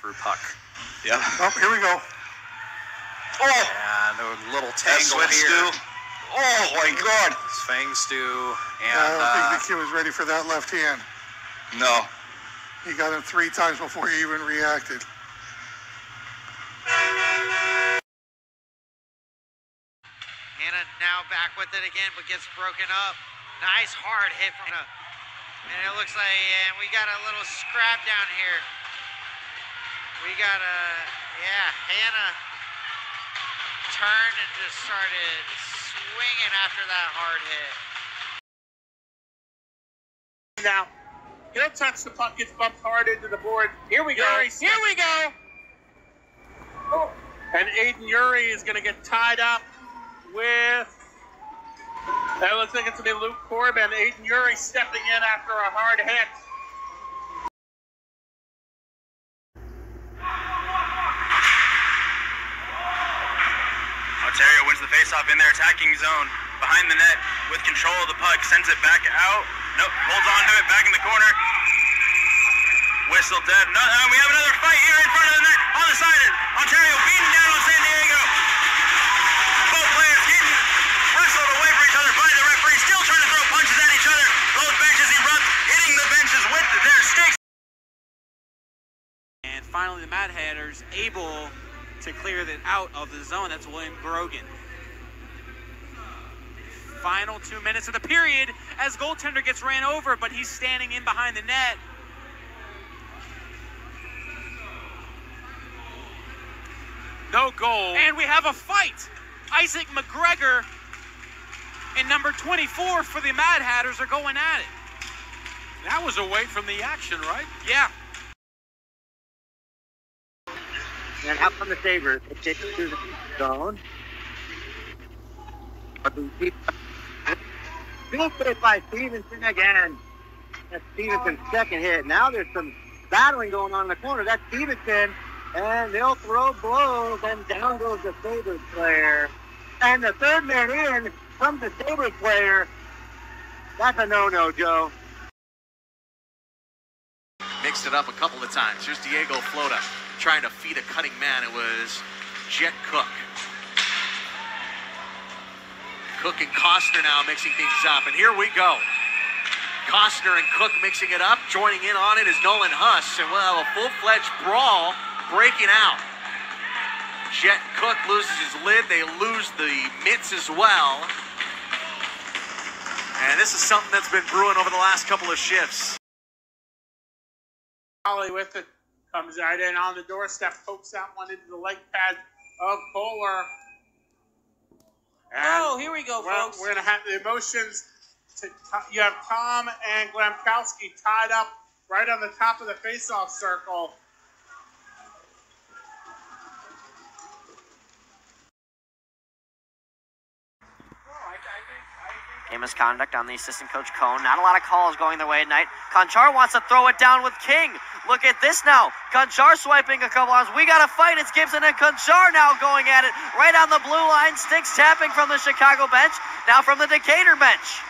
through puck. Yeah. Oh, here we go. Oh! And a little tangle That's here. Oh my God! Fang Stew and I don't think the kid was ready for that left hand. No. He got him 3 times before he even reacted. Hannah now back with it again, but gets broken up. Nice hard hit from the, and it looks like, and we got a little scrap down here. We got Hannah turned and just started swinging after that hard hit. Now, he'll touch the puck, gets bumped hard into the board. Here we go. Here we go. Oh. And Aiden Urie is going to get tied up with, that looks like it's going to be Luke Corbin. Aiden Urie stepping in after a hard hit. Ontario wins the faceoff in their attacking zone, behind the net, with control of the puck, sends it back out. Nope, holds on to it, back in the corner. Whistle dead. No, we have another fight here in front of the net, on the side. Ontario beating down on San Diego. Both players getting wrestled away from each other by the referee, still trying to throw punches at each other. Both benches erupt, hitting the benches with their sticks. And finally, the Mad Hatters able to clear that out of the zone. That's William Grogan. Final 2 minutes of the period as goaltender gets ran over, but he's standing in behind the net. No goal. And we have a fight. Isaac McGregor and number 24 for the Mad Hatters are going at it. That was away from the action, right? Yeah. And up from the Sabres, it takes it to the zone. Good hit by Stevenson again. That's Stevenson's second hit. Now there's some battling going on in the corner. That's Stevenson, and they'll throw blows, and down goes the Sabres player. And the third man in comes the Sabres player. That's a no-no, Joe. Mixed it up a couple of times. Here's Diego Flota trying to feed a cutting man. It was Jet Cook. Cook and Costner now mixing things up. And here we go. Costner and Cook mixing it up. Joining in on it is Nolan Huss. And we'll have a full-fledged brawl breaking out. Jet Cook loses his lid. They lose the mitts as well. And this is something that's been brewing over the last couple of shifts. Ollie with it, comes right in on the doorstep, pokes that one into the leg pad of Kohler. Oh, here we go, folks. We're going to have the emotions. You have Tom and Glamkowski tied up right on the top of the faceoff circle. Misconduct on the assistant coach Cohn. Not a lot of calls going their way tonight. Conchar wants to throw it down with King. Look at this now. Conchar swiping a couple arms. We got a fight. It's Gibson and Conchar now going at it right on the blue line. Sticks tapping from the Chicago bench. Now from the Decatur bench.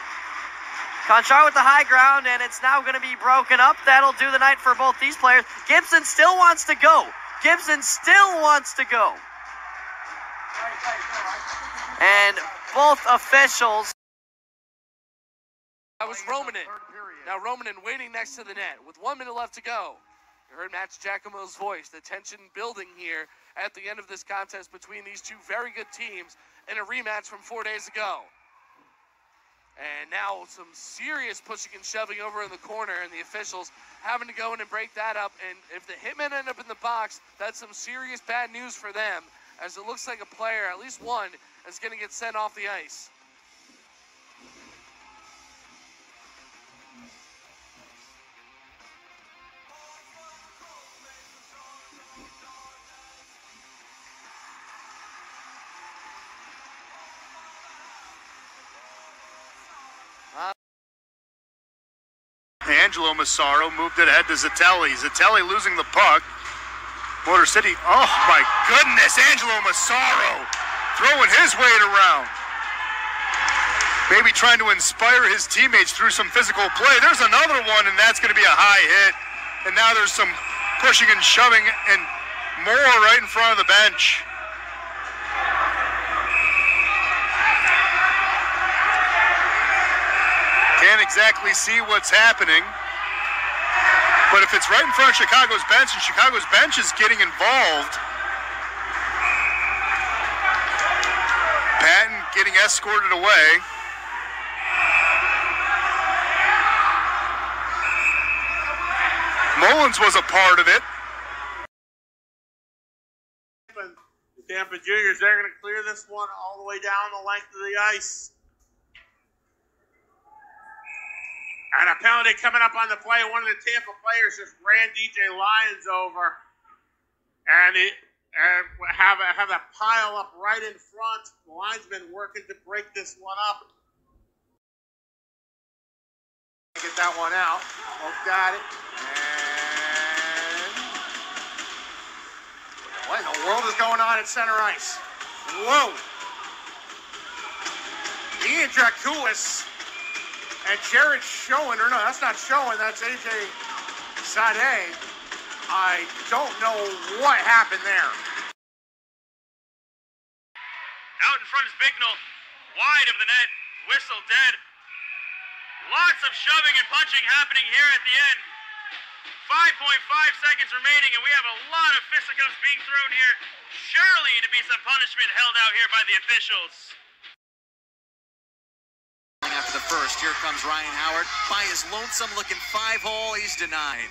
Conchar with the high ground, and it's now going to be broken up. That'll do the night for both these players. Gibson still wants to go. Gibson still wants to go. And both officials. That was Romanen. Now Romanen waiting next to the net with 1 minute left to go. You heard Matt Giacomo's voice. The tension building here at the end of this contest between these two very good teams in a rematch from 4 days ago. And now some serious pushing and shoving over in the corner, and the officials having to go in and break that up. And if the hitmen end up in the box, that's some serious bad news for them, as it looks like a player, at least one, is going to get sent off the ice. Angelo Massaro moved it ahead to Zatelli. Zatelli losing the puck. Motor City, oh my goodness, Angelo Massaro throwing his weight around. Maybe trying to inspire his teammates through some physical play. There's another one, and that's going to be a high hit. And now there's some pushing and shoving and more right in front of the bench. Can't exactly see what's happening. But if it's right in front of Chicago's bench and Chicago's bench is getting involved, Patton getting escorted away. Mullins was a part of it. The Tampa Juniors, they're going to clear this one all the way down the length of the ice. And a penalty coming up on the play. One of the Tampa players just ran DJ Lyons over. And have a pile up right in front. The linesman working to break this one up. Get that one out. Oh, got it. And what in the world is going on at center ice? Whoa. Ian Draculis and Jared Schoen, or no, that's not Schoen, that's AJ Sade. I don't know what happened there. Out in front is Bignell, wide of the net, whistle dead. Lots of shoving and punching happening here at the end. 5.5 seconds remaining, and we have a lot of fisticuffs being thrown here. Surely to be some punishment held out here by the officials. After the first, here comes Ryan Howard by his lonesome-looking 5-hole. He's denied.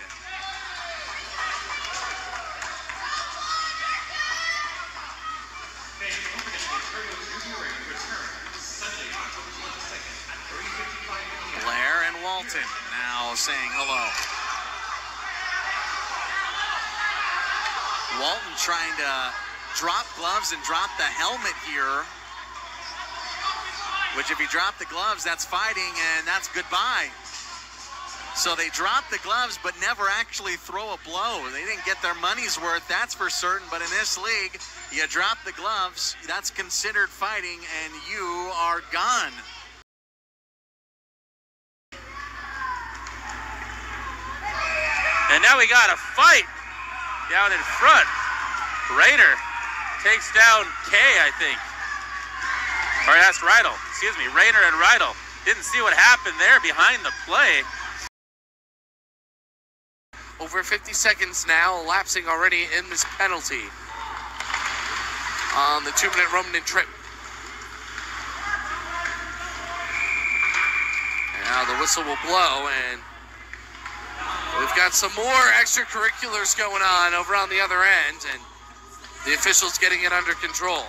Blair and Walton now saying hello. Walton trying to drop gloves and drop the helmet here. Which if you drop the gloves, that's fighting and that's goodbye. So they drop the gloves but never actually throw a blow. They didn't get their money's worth, that's for certain. But in this league, you drop the gloves, that's considered fighting, and you are gone. And now we got a fight down in front. Rayner takes down Kay, I think. Or that's Rydell. Excuse me, Rayner and Rydell. Didn't see what happened there behind the play. Over 50 seconds now, elapsing already in this penalty on the 2-minute Roman trip. And now the whistle will blow, and we've got some more extracurriculars going on over on the other end, and the officials getting it under control.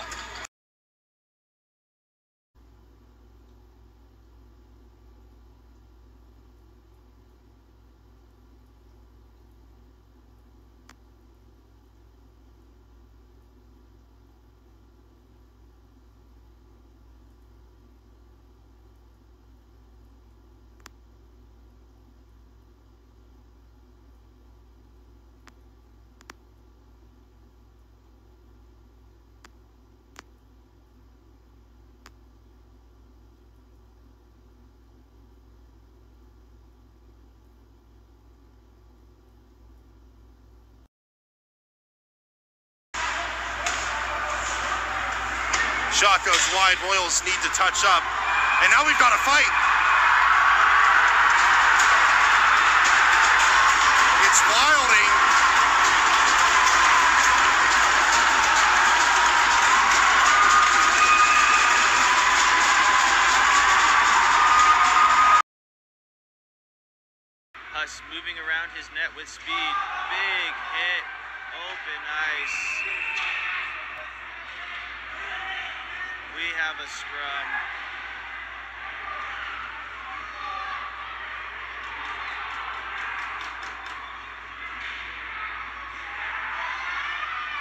Shot goes wide. Royals need to touch up. And now we've got a fight. It's Wilding. Huss moving around his net with speed. Big hit. Open ice. We have a scrum.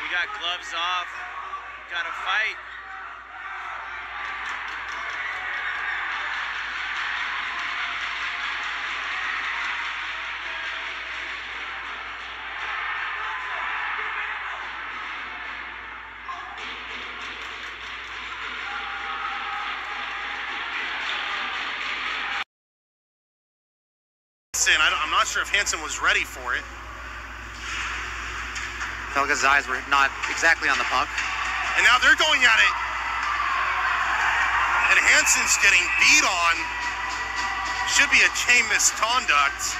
We got gloves off. Got a fight. I'm not sure if Hansen was ready for it. Felga's eyes were not exactly on the puck. And now they're going at it. And Hansen's getting beat on. Should be a chain misconduct.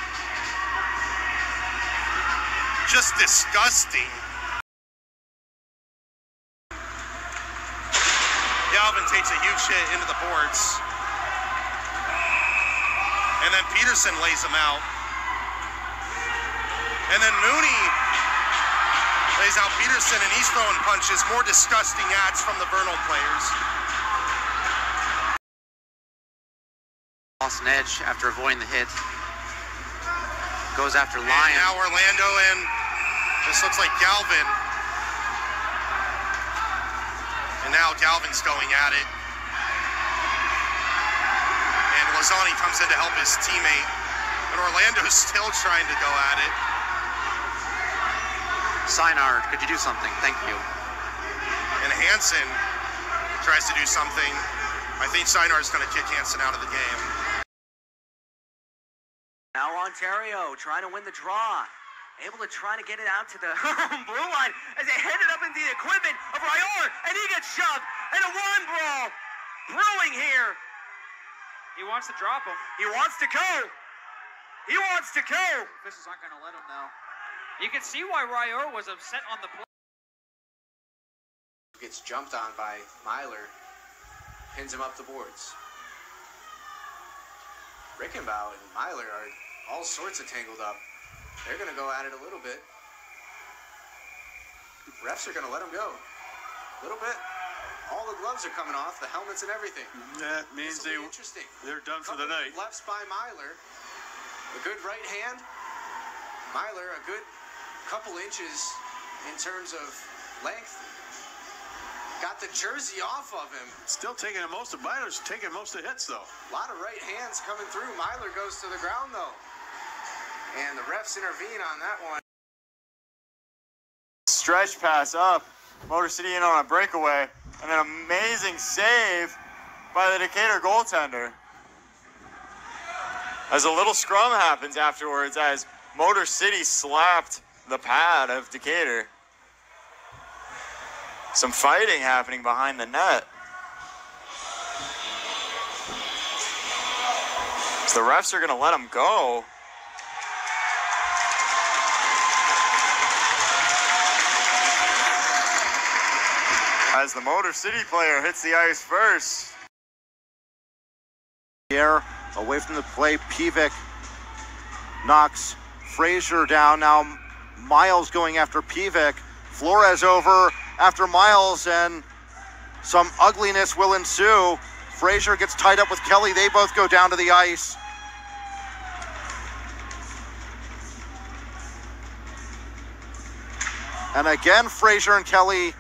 Just disgusting. Galvin takes a huge hit into the boards. And then Peterson lays him out. And then Mooney lays out Peterson, and he's throwing punches. More disgusting acts from the Vernal players. Lost an edge after avoiding the hit. Goes after Lyon. And now Orlando, and this looks like Galvin. And now Galvin's going at it. And Lozani comes in to help his teammate. And Orlando's still trying to go at it. Synard, could you do something? Thank you. And Hansen tries to do something. I think Synard's going to kick Hansen out of the game. Now Ontario trying to win the draw. Able to try to get it out to the blue line as they head it up into the equipment of Ryor, and he gets shoved, and a one brawl brewing here. He wants to drop him. He wants to go. He wants to go. Officials aren't going to let him now. You can see why Ryor was upset on the play. Gets jumped on by Myler, pins him up the boards. Rickenbaugh and Myler are all sorts of tangled up. They're going to go at it a little bit. Refs are going to let them go. A little bit. All the gloves are coming off, the helmets and everything. That means they're done for the night. Lefts by Myler. A good right hand. Myler, a good couple inches in terms of length. Got the jersey off of him. Still taking most of Myler's taking most of the hits though. A lot of right hands coming through. Myler goes to the ground though. And the refs intervene on that one. Stretch pass up. Motor City in on a breakaway. And an amazing save by the Decatur goaltender. As a little scrum happens afterwards as Motor City slapped the pad of Decatur. Some fighting happening behind the net. So the refs are going to let him go. As the Motor City player hits the ice first. Here, away from the play, Pivic knocks Frazier down. Now Miles going after Pivic. Flores over after Miles, and some ugliness will ensue. Frazier gets tied up with Kelly. They both go down to the ice. And again, Frazier and Kelly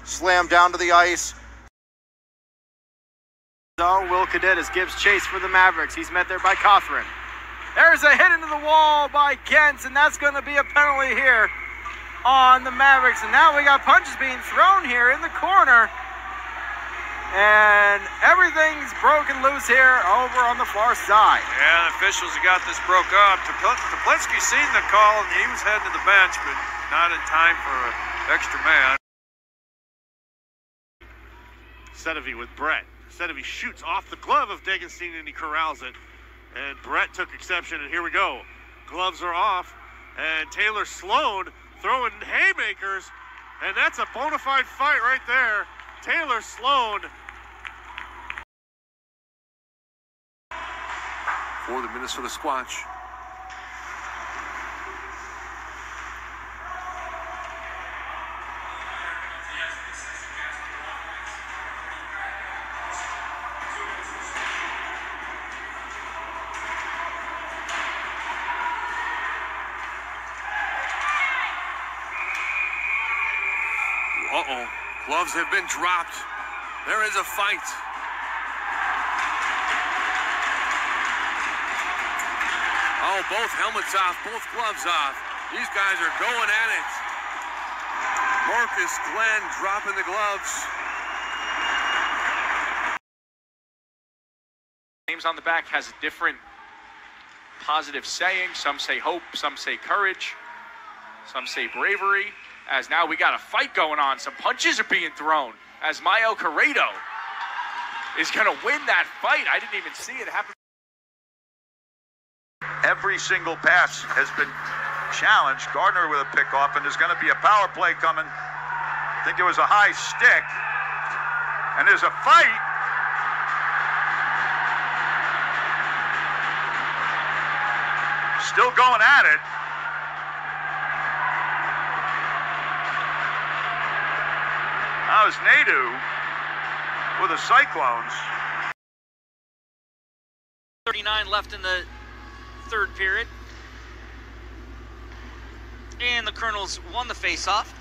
slam down to the ice. Will Cadet as gives chase for the Mavericks. He's met there by Cothran. There's a hit into the wall by Gentz, and that's going to be a penalty here on the Mavericks. And now we got punches being thrown here in the corner. And everything's broken loose here over on the far side. Yeah, the officials have got this broke up. Toplinsky seen the call, and he was heading to the bench, but not in time for an extra man. Sedevy with Brett. Sedevy shoots off the glove of Degenstein, and he corrals it. And Brett took exception, and here we go. Gloves are off, and Taylor Sloan throwing haymakers, and that's a bona fide fight right there. Taylor Sloan. For the Minnesota Squatch. Uh-oh. Gloves have been dropped. There is a fight. Oh, both helmets off, both gloves off. These guys are going at it. Marcus Glenn dropping the gloves. Names on the back has a different positive saying. Some say hope, some say courage, some say bravery. as now we got a fight going on. Some punches are being thrown as Mayo Corrado is going to win that fight. I didn't even see it happen. Every single pass has been challenged. Gardner with a pickoff, and there's going to be a power play coming. I think there was a high stick, and there's a fight. Still going at it. That was Nadu with the Cyclones. 39 left in the third period. And the Colonels won the face-off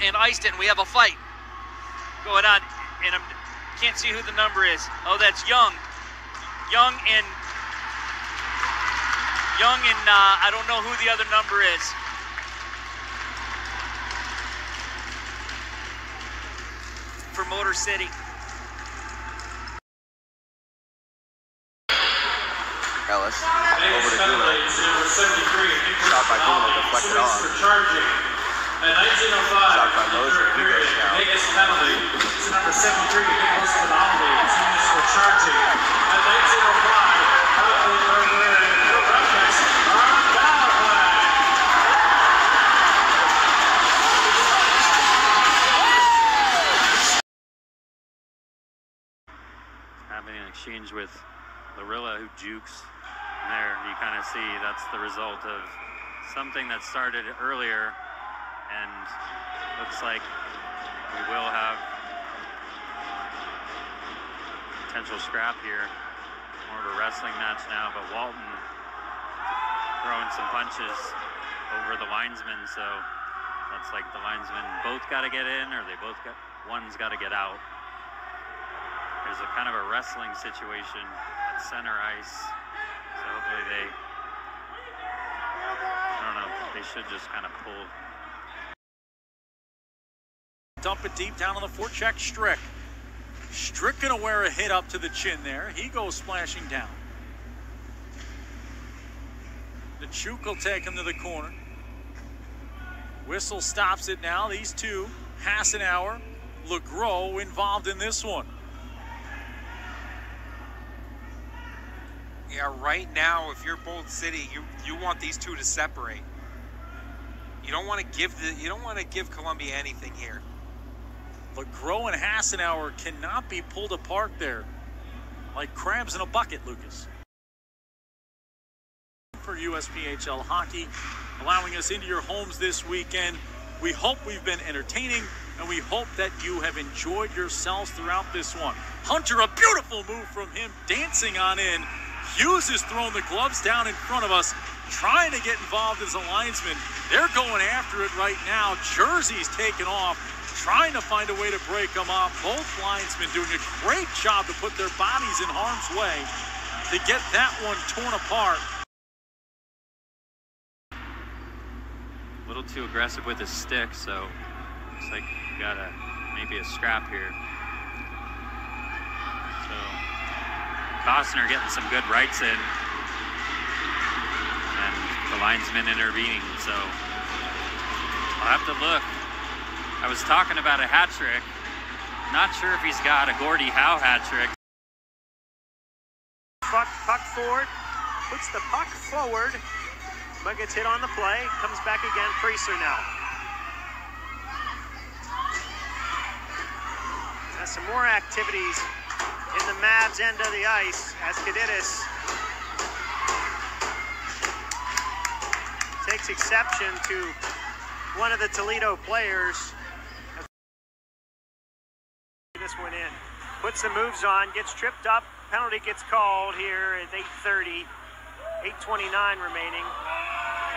and iced it, and we have a fight going on. And I can't see who the number is. Oh, that's Young. Young and I don't know who the other number is. For Motor City. Ellis over to Gula. Shot by Gula, deflected off. Shot by Moser, he goes down. Biggest penalty to number 73, Nicholas Rinaldi. Teams for charging. At 19:05, having an exchange with Larilla, who jukes. And there you kind of see that's the result of something that started earlier, and looks like we will have potential scrap here. More of a wrestling match now, but Walton throwing some punches over the linesman, so looks like the linesmen both got to get in, or one's got to get out. There's a kind of a wrestling situation at center ice, so hopefully I don't know, they should just kind of pull. Dump it deep down on the forecheck, Strick. Strick gonna wear a hit up to the chin there. He goes splashing down. The Chuk will take him to the corner. Whistle stops it now. These two, Hassenauer, LeGros, involved in this one. Yeah, right now, if you're Bold City, you want these two to separate. You don't want to give Columbia anything here. LeGros and Hassenauer cannot be pulled apart there, like crabs in a bucket, Lucas. For USPHL hockey, allowing us into your homes this weekend. We hope we've been entertaining, and we hope that you have enjoyed yourselves throughout this one. Hunter, a beautiful move from him, dancing on in. Hughes has thrown the gloves down in front of us, trying to get involved as a linesman. They're going after it right now. Jersey's taken off, trying to find a way to break them off. Both linesmen doing a great job to put their bodies in harm's way to get that one torn apart. A little too aggressive with his stick, so looks like we got maybe a scrap here. So Costner getting some good rights in, and the linesman intervening, so I'll have to look. I was talking about a hat trick. Not sure if he's got a Gordie Howe hat trick. Puck forward, puts the puck forward, but gets hit on the play, comes back again, Priester now. Has some more activities in the Mavs end of the ice as Kadidis takes exception to one of the Toledo players. This one in, puts the moves on, gets tripped up, penalty gets called here at 8:30, 8:29 remaining,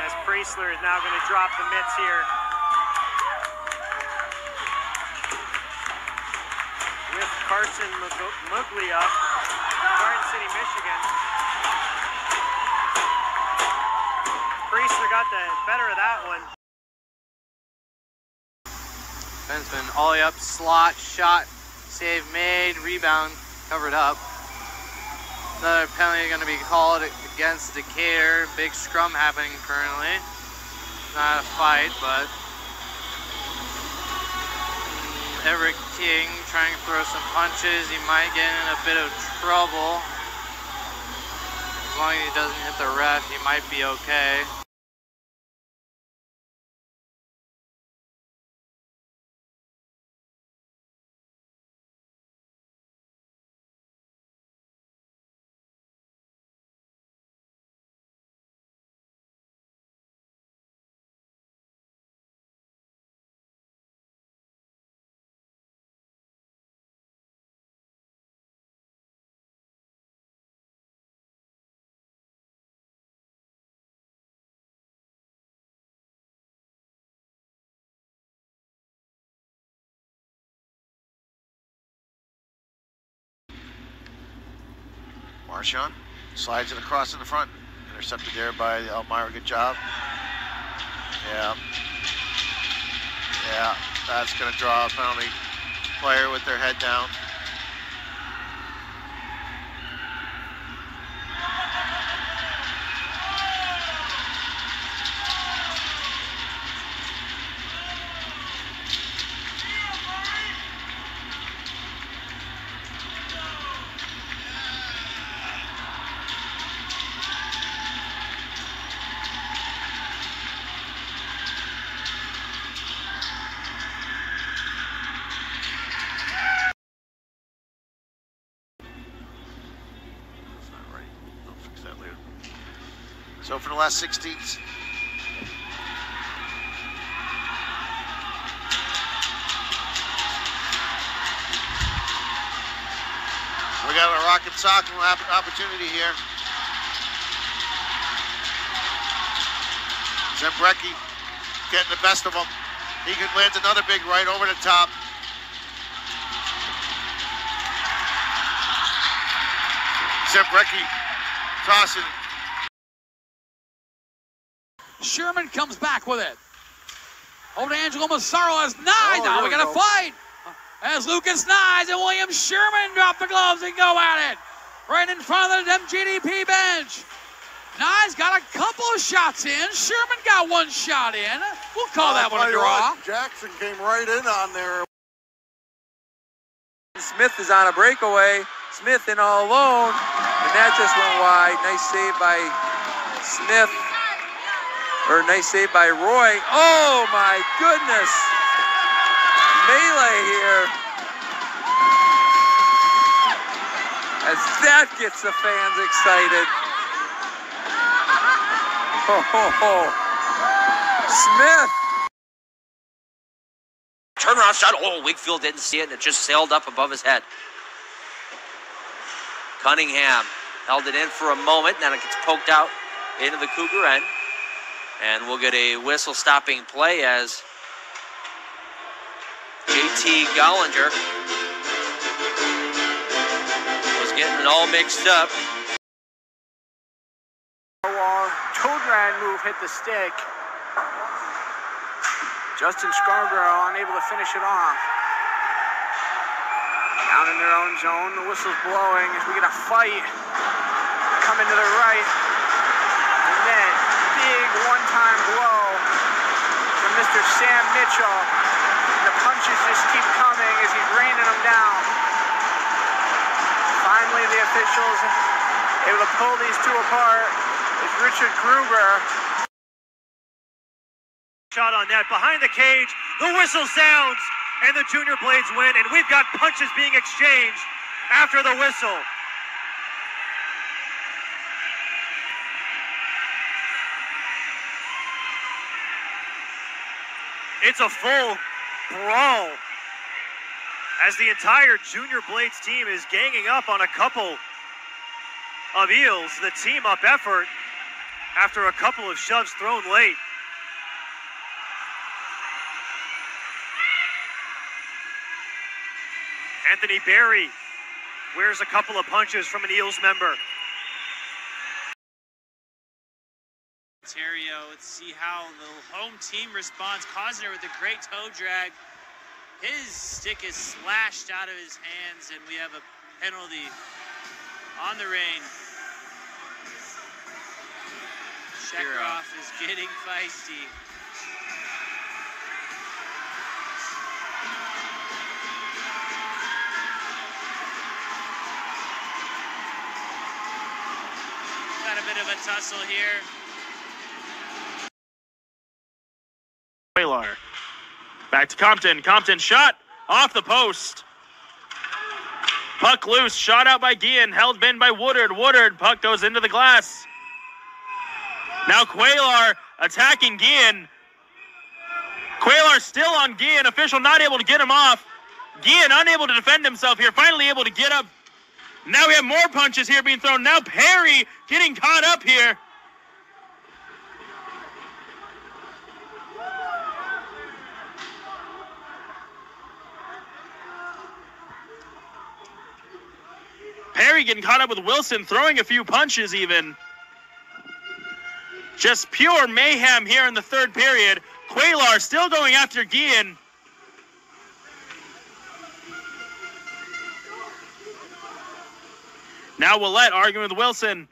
as Priestler is now going to drop the mitts here. With Carson Muglia, Garden City, Michigan. Priestler got the better of that one. Defenseman ollie up, slot, shot, save made, rebound covered up. Another penalty going to be called against Decatur. Big scrum happening currently. Not a fight, but Everett King trying to throw some punches. He might get in a bit of trouble. As long as he doesn't hit the ref, he might be okay. Marshawn slides it across in the front. Intercepted there by Elmira. Good job. Yeah. Yeah, that's going to draw a penalty. Player with their head down. So for the last 16, we got a rock and sock opportunity here. Zembrecki getting the best of him. He could land another big right over the top. Zembrecki tossing. Sherman comes back with it. Over to Angelo Massaro as Nye. Now we got a fight. As Lucas Nyes and William Sherman drop the gloves and go at it. Right in front of the MGDP bench. Nyes got a couple of shots in. Sherman got one shot in. We'll call that one a draw. Jackson came right in on there. Smith is on a breakaway. Smith in all alone. And that just went wide. Nice save by Smith. Or nice save by Roy. Oh my goodness. Melee here. As that gets the fans excited. Oh. Smith. Turnaround shot. Oh, Wakefield didn't see it, and it just sailed up above his head. Cunningham held it in for a moment, then it gets poked out into the Cougar end. And we'll get a whistle-stopping play as JT Gollinger was getting it all mixed up. Toe drag move hit the stick. Justin Scarborough unable to finish it off. Down in their own zone, the whistle's blowing as we get a fight. Coming to the right. And then big one-time blow from Mr. Sam Mitchell. The punches just keep coming as he's raining them down. Finally, the officials able to pull these two apart. It's Richard Gruber. Shot on net behind the cage. The whistle sounds, and the Junior Blades win. And we've got punches being exchanged after the whistle. It's a full brawl as the entire Junior Blades team is ganging up on a couple of Eels. The team up effort after a couple of shoves thrown late. Anthony Berry wears a couple of punches from an Eels member. Ontario, let's see how the home team responds. Cosner with a great toe drag. His stick is slashed out of his hands, and we have a penalty on the rain. Shekroff is getting feisty. a bit of a tussle here. Quaylar. Back to Compton. Compton shot off the post. Puck loose. Shot out by Guillen. Held in by Woodard. Woodard. Puck goes into the glass. Now Quaylar attacking Guillen. Quaylar still on Guillen. Official not able to get him off. Guillen unable to defend himself here. Finally able to get up. Now we have more punches here being thrown. Now Perry getting caught up here. Perry getting caught up with Wilson, throwing a few punches even. Just pure mayhem here in the third period. Quaylar still going after Guillen. Now Willett arguing with Wilson.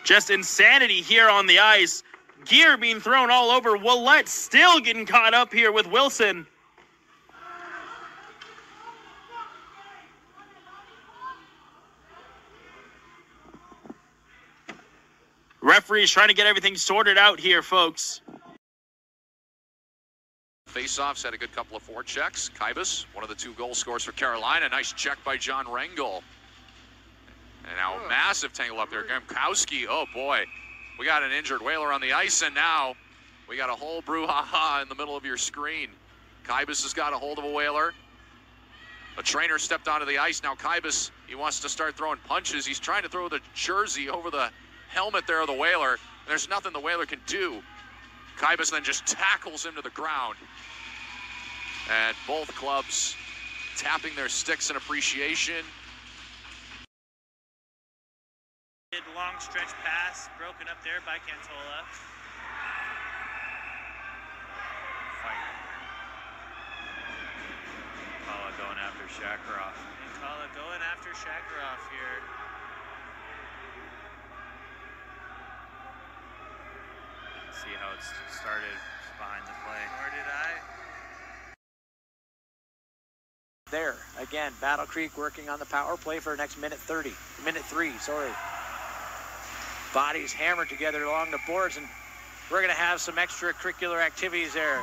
Just insanity here on the ice. Gear being thrown all over. Willett still getting caught up here with Wilson. Referees trying to get everything sorted out here, folks. Faceoffs had a good couple of forechecks. Kybus, one of the 2 goal scorers for Carolina. Nice check by John Rengel. And now a massive tangle up there. Gramkowski, oh boy. We got an injured Whaler on the ice, and now we got a whole brouhaha in the middle of your screen. Kybus has got a hold of a Whaler. A trainer stepped onto the ice. Now Kybus, he wants to start throwing punches. He's trying to throw the jersey over the helmet there of the Whaler. There's nothing the Whaler can do. Kybus then just tackles him to the ground. And both clubs tapping their sticks in appreciation. Long stretch pass broken up there by Cantola. Fight. Kala going after Shakarov. And Kala going after Shakarov here. See how it's started behind the play. Or did I? There, again, Battle Creek working on the power play for the next minute 3, sorry. Bodies hammered together along the boards, and we're going to have some extracurricular activities there.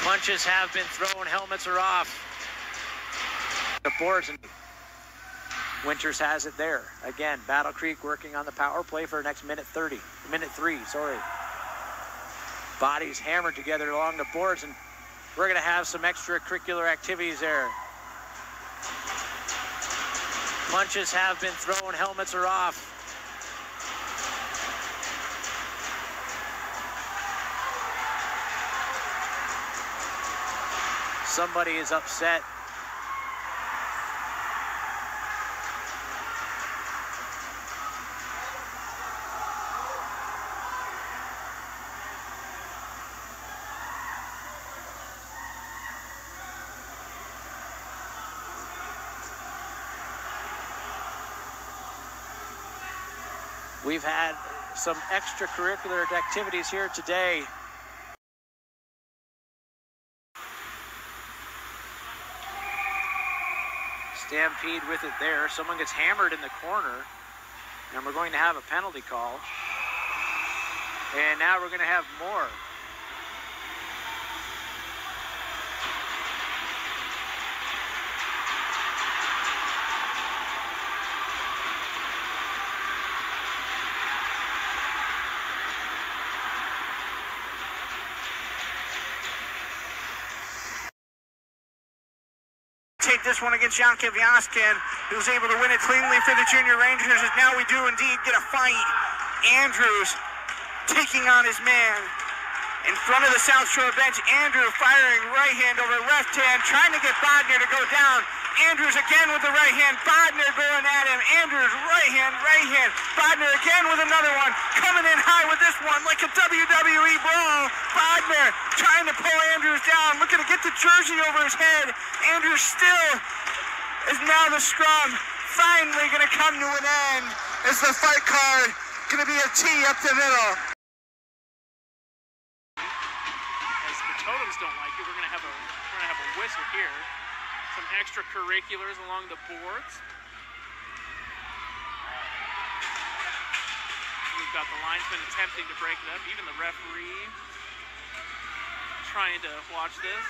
Punches have been thrown, helmets are off. The boards, and Winters has it there. Again, Battle Creek working on the power play for the next minute 3, sorry. Bodies hammered together along the boards, and we're going to have some extracurricular activities there. Punches have been thrown, helmets are off. Somebody is upset. We've had some extracurricular activities here today. Stampede with it there. Someone gets hammered in the corner, and we're going to have a penalty call. And now we're going to have more. Take this one against Jan Kvyaskin, who's able to win it cleanly for the Junior Rangers, as now we do indeed get a fight. Andrews taking on his man in front of the South Shore bench. Andrew firing right hand over left hand, trying to get Bodner to go down. Andrews again with the right hand, Bodner going at him. Andrews right hand, Bodner again with another one, coming in high with this one like a WWE brawl. Bodner trying to pull Andrews down, looking to get the jersey over his head. Andrews still is now the scrum. Finally going to come to an end. Is the fight card going to be a T up the middle? As the totems don't like it, we're going to have a whistle here. Some extracurriculars along the boards. We've got the linesman attempting to break it up. Even the referee trying to watch this.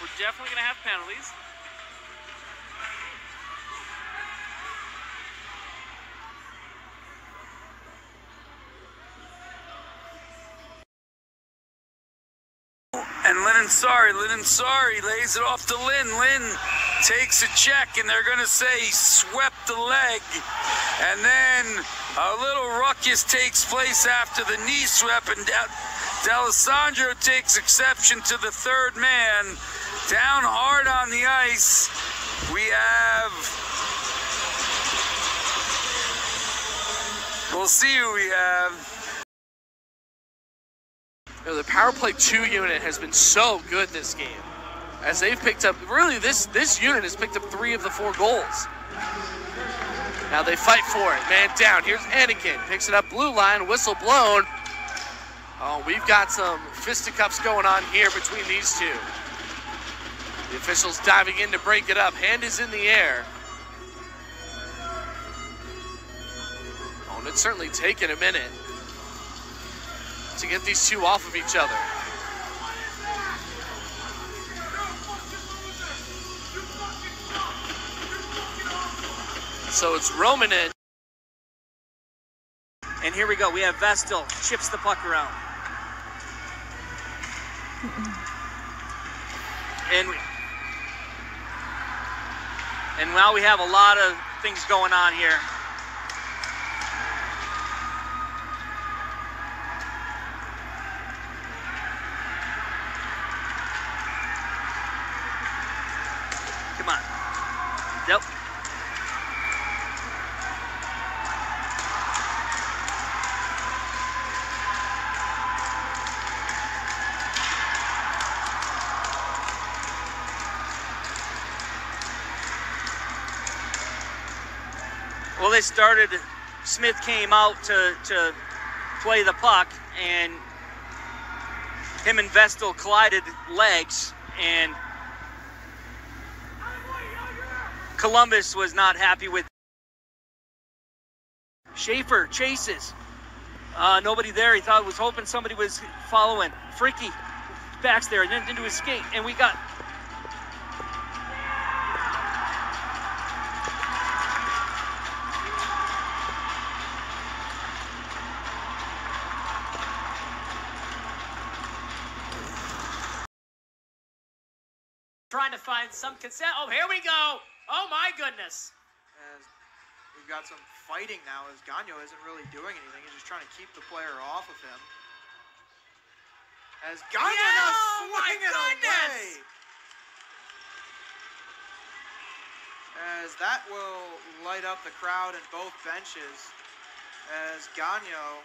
We're definitely going to have penalties. And Lennon Sorry lays it off to Lynn. Lynn takes a check, and they're going to say he swept the leg. And then a little ruckus takes place after the knee sweep, and D'Alessandro takes exception to the third man. Down hard on the ice, we have... We'll see who we have. You know, the power play 2 unit has been so good this game, as they've picked up, really this unit has picked up 3 of the 4 goals. Now they fight for it, man down. Here's Anakin, picks it up, blue line, whistle blown. Oh, we've got some fisticuffs going on here between these two. The officials diving in to break it up. Hand is in the air. Oh, and it's certainly taken a minute to get these two off of each other. So it's Roman in. And here we go. We have Vestal chips the puck around. And now we have a lot of things going on here. Come on. Yep. Well, they started, Smith came out to play the puck, and him and Vestal collided legs, and Columbus was not happy with Schaefer chases. Nobody there. He was hoping somebody was following. Freaky backs there and then into his skate, and we got trying to find some consent. Oh, here we go. Oh, my goodness. As we've got some fighting now as Gagno isn't really doing anything. He's just trying to keep the player off of him. As Gagno now swinging away. As that will light up the crowd in both benches. As Gagno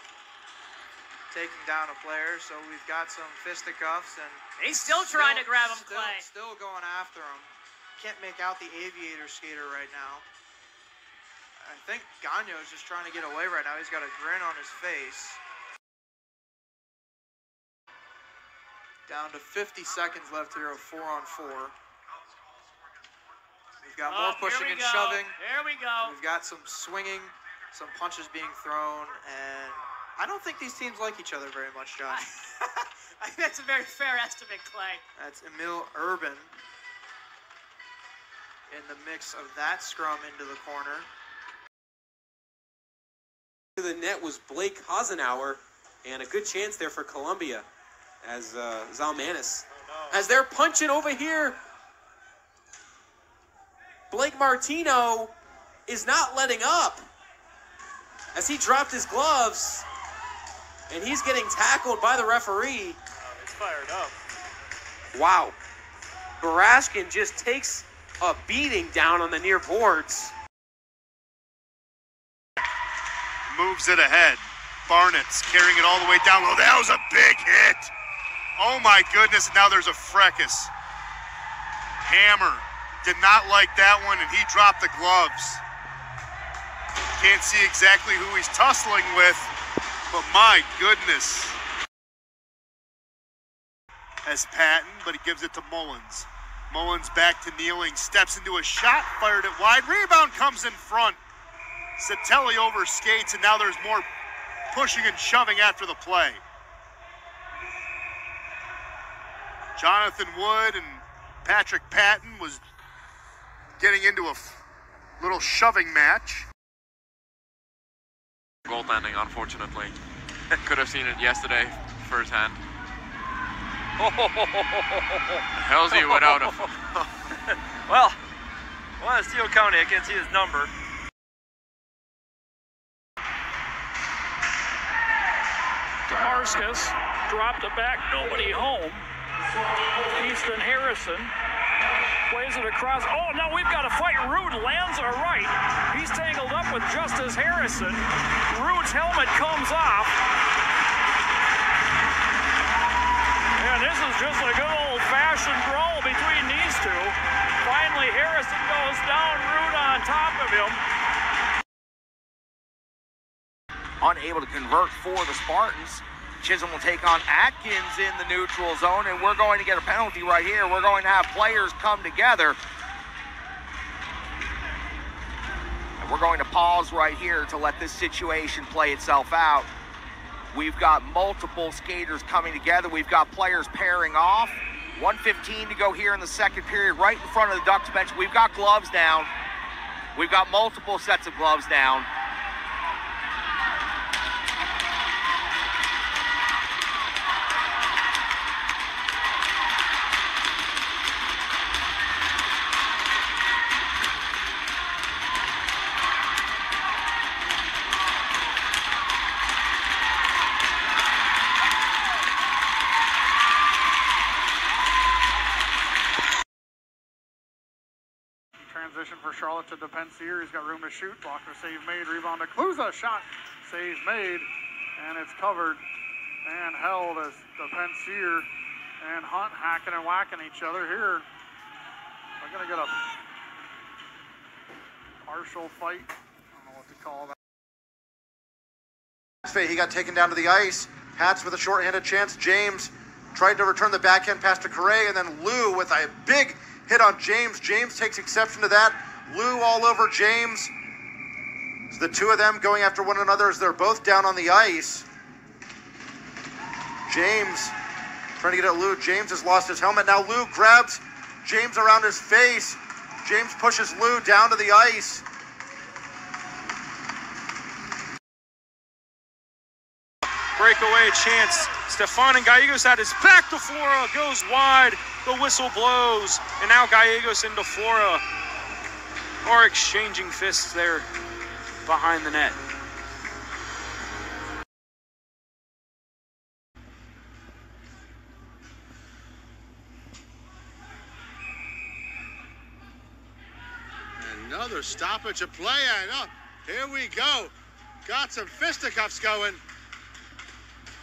taking down a player, so we've got some fisticuffs, and he's still trying to grab him, Clay. Still going after him. Can't make out the aviator skater right now. I think Gagno is just trying to get away right now. He's got a grin on his face. Down to 50 seconds left here of 4-on-4. We've got more pushing and shoving. There we go. We've got some swinging, some punches being thrown, and I don't think these teams like each other very much, Josh. I think that's a very fair estimate, Clay. That's Emil Urban in the mix of that scrum into the corner. The net was Blake Hasenauer, and a good chance there for Columbia as Zalmanis. As they're punching over here, Blake Martino is not letting up as he dropped his gloves, and he's getting tackled by the referee. It's fired up. Wow. Baraskin just takes a beating down on the near boards. Moves it ahead. Barnett's carrying it all the way down low. That was a big hit. Oh my goodness, now there's a fracas. Hammer did not like that one, and he dropped the gloves. Can't see exactly who he's tussling with, but my goodness. as Patton, but he gives it to Mullins. Mullins back to kneeling, steps into a shot, fired it wide. Rebound comes in front. Satelli over skates, and now there's more pushing and shoving after the play. Jonathan Wood and Patrick Patton was getting into a little shoving match. Goaltending, unfortunately. Could have seen it yesterday firsthand. Halsey without a... Well, one is Steele County. I can't see his number. Damarskas dropped it back, nobody home. Easton Harrison plays it across. Oh, no, we've got a fight. Rude lands a right. He's tangled up with Justice Harrison. Rude's helmet comes off. And this is just a good old-fashioned brawl between these two. Finally, Harrison goes down, Rude on top of him. Unable to convert for the Spartans. Chisholm will take on Atkins in the neutral zone, and we're going to get a penalty right here. We're going to have players come together. And we're going to pause right here to let this situation play itself out. We've got multiple skaters coming together. We've got players pairing off. 1:15 to go here in the second period, right in front of the Ducks bench. We've got gloves down. We've got multiple sets of gloves down. Transition for Charlotte to Depensier. He's got room to shoot. Blocker save made. Rebound to Kluza. Shot. Save made. And it's covered and held as Depensier and Hunt hacking and whacking each other here. We're going to get a partial fight. I don't know what to call that. He got taken down to the ice. Hats with a shorthanded chance. James tried to return the backhand pass to Correa, and then Lou with a big hit on James. James takes exception to that. Lou all over James. So the two of them going after one another as they're both down on the ice. James trying to get at Lou. James has lost his helmet. Now Lou grabs James around his face. James pushes Lou down to the ice. Breakaway chance. Stefan and Gallegos at his back to Flora. Goes wide. The whistle blows. And now Gallegos into Flora are exchanging fists there behind the net. Another stoppage of play. I know. Here we go. Got some fisticuffs going.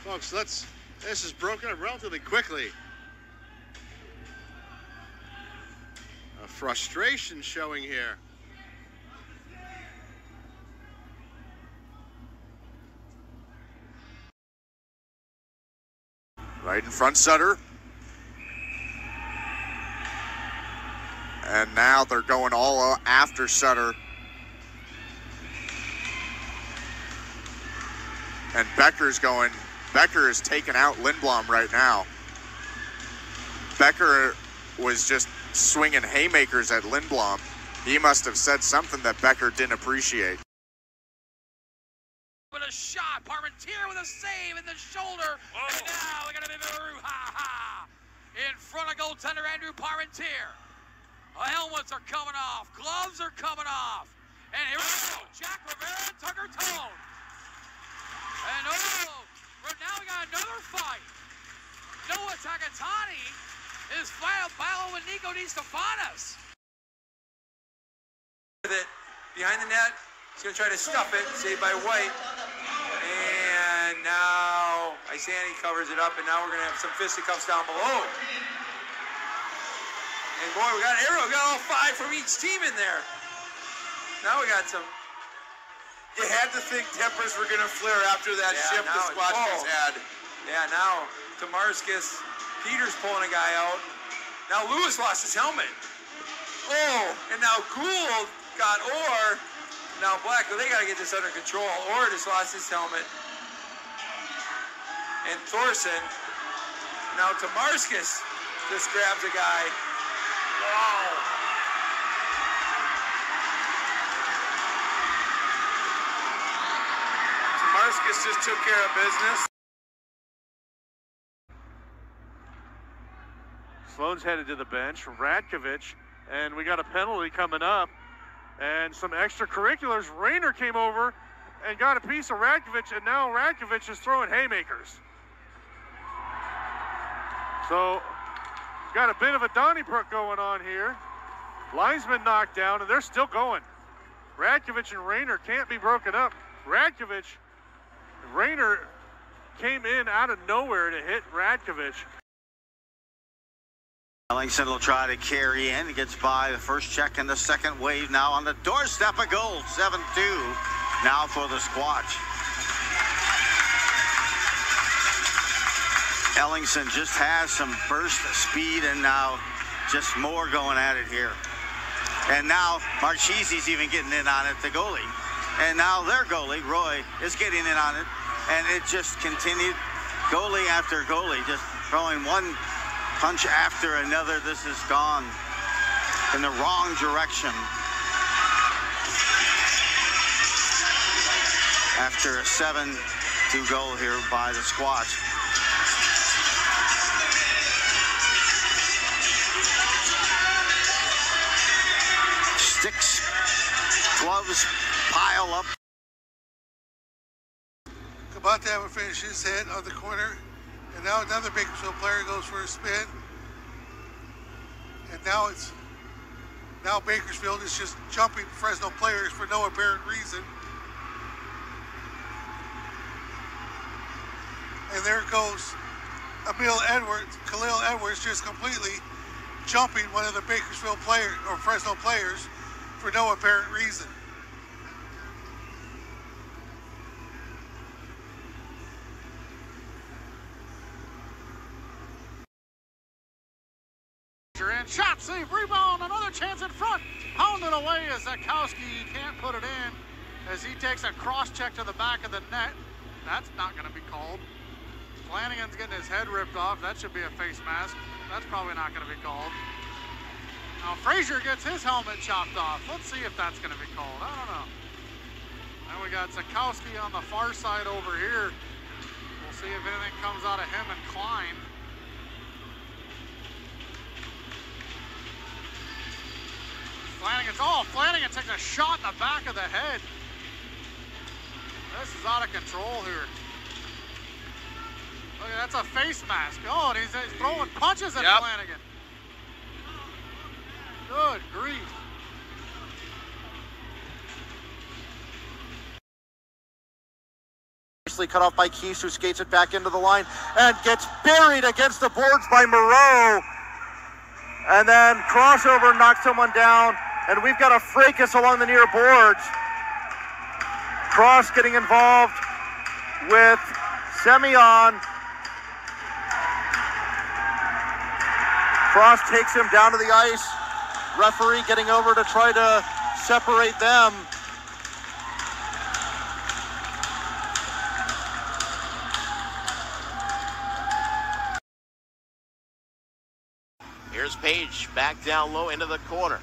Folks, this is broken up relatively quickly. A frustration showing here. Right in front, Sutter. And now they're going all after Sutter. And Becker is taking out Lindblom right now. Becker was just swinging haymakers at Lindblom. He must have said something that Becker didn't appreciate. With a shot, Parmentier with a save in the shoulder. And now we got a bit of a boo-ha-ha in front of goaltender Andrew Parmentier. Helmets are coming off, gloves are coming off. And here we go, Jack Rivera and Tucker Tone. And now we got another fight. Noah Takatani is battling with Nico DeStefanis. With it behind the net. He's going to try to stuff it. Saved by White. And now Isani covers it up, and now we're going to have some fisticuffs down below. And boy, we got arrow. We got all five from each team in there. Now we got some. You had to think tempers were going to flare after that shift the squad just had. Yeah, now Tomarskis. Peters pulling a guy out. Now Lewis lost his helmet. Oh, and now Gould got Orr. Now Black, they got to get this under control. Orr just lost his helmet. And Thorson. Now Tomarskis just grabs a guy. Wow. Tomarskis just took care of business. Sloan's headed to the bench. Radkovich, and we got a penalty coming up. And some extracurriculars. Rayner came over and got a piece of Radkovich, and now Radkovich is throwing haymakers. So, got a bit of a Donnybrook going on here. Linesman knocked down, and they're still going. Radkovich and Rayner can't be broken up. Radkovich, Rayner came in out of nowhere to hit Radkovich. Ellingson will try to carry in. He gets by the first check and the second wave. Now on the doorstep of goal. 7-2 now for the Squatch. Ellingson just has some burst speed and now just more going at it here. And now Marchese's even getting in on it, the goalie. And now their goalie, Roy, is getting in on it. And it just continued, goalie after goalie, just throwing one punch after another. This has gone in the wrong direction. After a 7-2 goal here by the Squatch. Sticks, gloves pile up. Kabata will finish his hit on the corner. And now another Bakersfield player goes for a spin. And now Bakersfield is just jumping Fresno players for no apparent reason. And there goes Khalil Edwards just completely jumping one of the Bakersfield players or Fresno players for no apparent reason. And shot, save, rebound, another chance in front. Pounded away as Zakowski can't put it in as he takes a cross check to the back of the net. That's not going to be called. Flanagan's getting his head ripped off. That should be a face mask. That's probably not going to be called. Now Frazier gets his helmet chopped off. Let's see if that's going to be called. I don't know. Then we got Zakowski on the far side over here. We'll see if anything comes out of him and Klein. Flanagan takes a shot in the back of the head. This is out of control here. Look, that's a face mask. Oh, and he's throwing punches at Flanagan. Good grief. Cut off by Keese, who skates it back into the line and gets buried against the boards by Moreau. And then crossover knocks someone down. And we've got a fracas along the near boards. Cross getting involved with Semyon. Cross takes him down to the ice. Referee getting over to try to separate them. Here's Page back down low into the corner.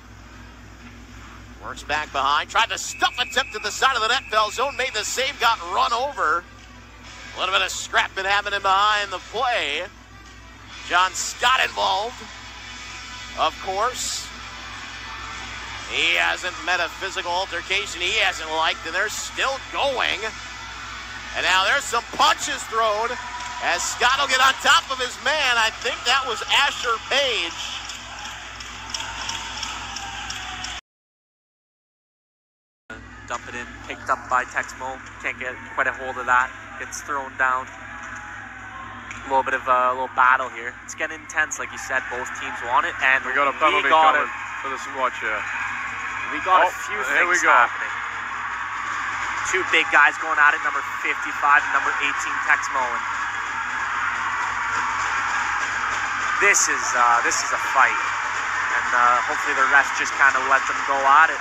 Works back behind, tried to stuff a tip to the side of the net, fell zone, made the save, got run over. A little bit of scrapping happening behind the play. John Scott involved, of course. He hasn't met a physical altercation he hasn't liked, and they're still going. And now there's some punches thrown as Scott will get on top of his man. I think that was Asher Page. Dump it in, picked up by Texmo. Can't get quite a hold of that. Gets thrown down. A little bit of a little battle here. It's getting intense, like you said. Both teams want it, and we got a penalty coming for the Squatch. We got a few things happening. Two big guys going at it. Number 55 and number 18 Texmo. this is a fight, and hopefully the refs just kind of let them go at it.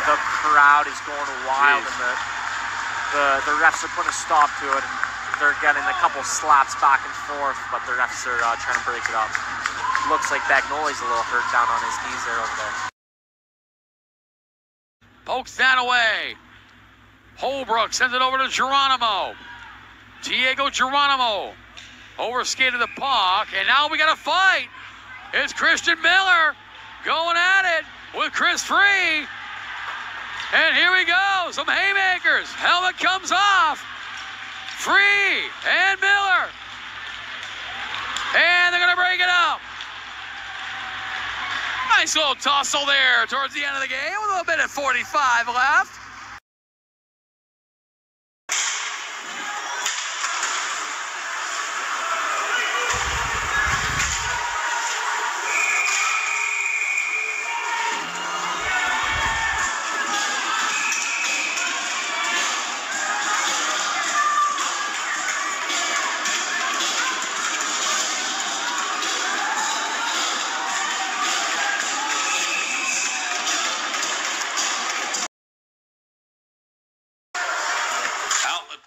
The crowd is going wild, and the refs are putting a stop to it, and they're getting a couple slaps back and forth, but the refs are trying to break it up. Looks like Bagnoli's a little hurt down on his knees there over there. Pokes that away. Holbrook sends it over to Geronimo. Diego Geronimo overskated the puck, and now we got a fight. It's Christian Miller going at it with Chris Free. And here we go, some haymakers. Helmet comes off. Free and Miller. And they're gonna break it up. Nice little tussle there towards the end of the game with a minute 45 left.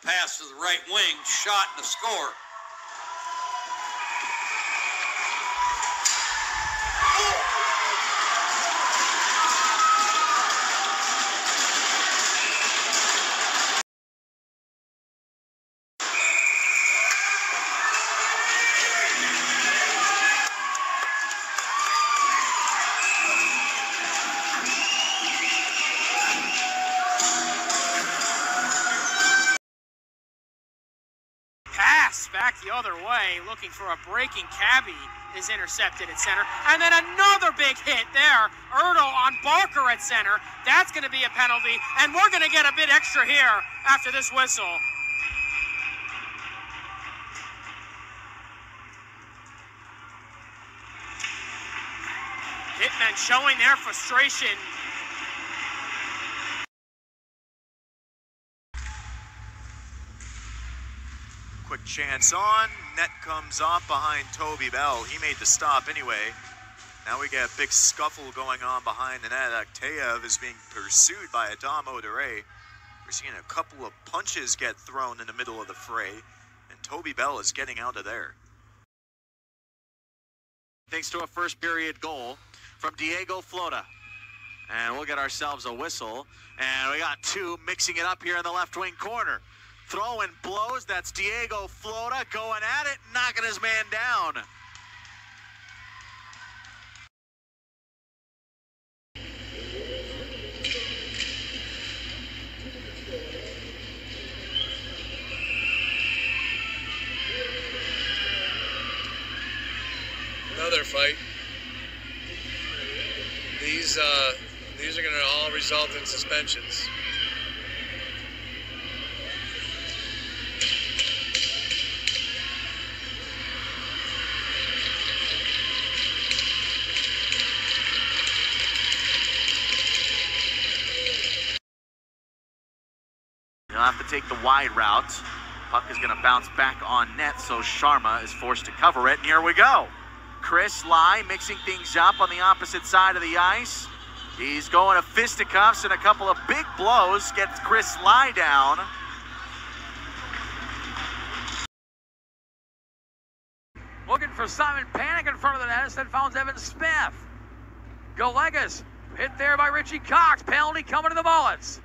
Pass to the right wing, shot and a score. Back the other way, looking for a breaking. Cabby is intercepted at center. And then another big hit there. Erdo on Barker at center. That's going to be a penalty, and we're going to get a bit extra here after this whistle. Hitmen showing their frustration. Quick chance on, net comes off behind Toby Bell. He made the stop anyway. Now we get a big scuffle going on behind the net. Akteyev is being pursued by Adamo Duray. We're seeing a couple of punches get thrown in the middle of the fray, and Toby Bell is getting out of there. Thanks to a first period goal from Diego Flota. And we'll get ourselves a whistle. And we got two mixing it up here in the left wing corner. Throwing blows, that's Diego Flota going at it, knocking his man down. Another fight. These are going to all result in suspensions. He'll have to take the wide route. Puck is going to bounce back on net, so Sharma is forced to cover it. And here we go. Chris Lai mixing things up on the opposite side of the ice. He's going to fisticuffs and a couple of big blows. Gets Chris Lai down. Looking for Simon Panic in front of the net. Instead found Evan Smith. Galegas hit there by Richie Cox. Penalty coming to the Bullets.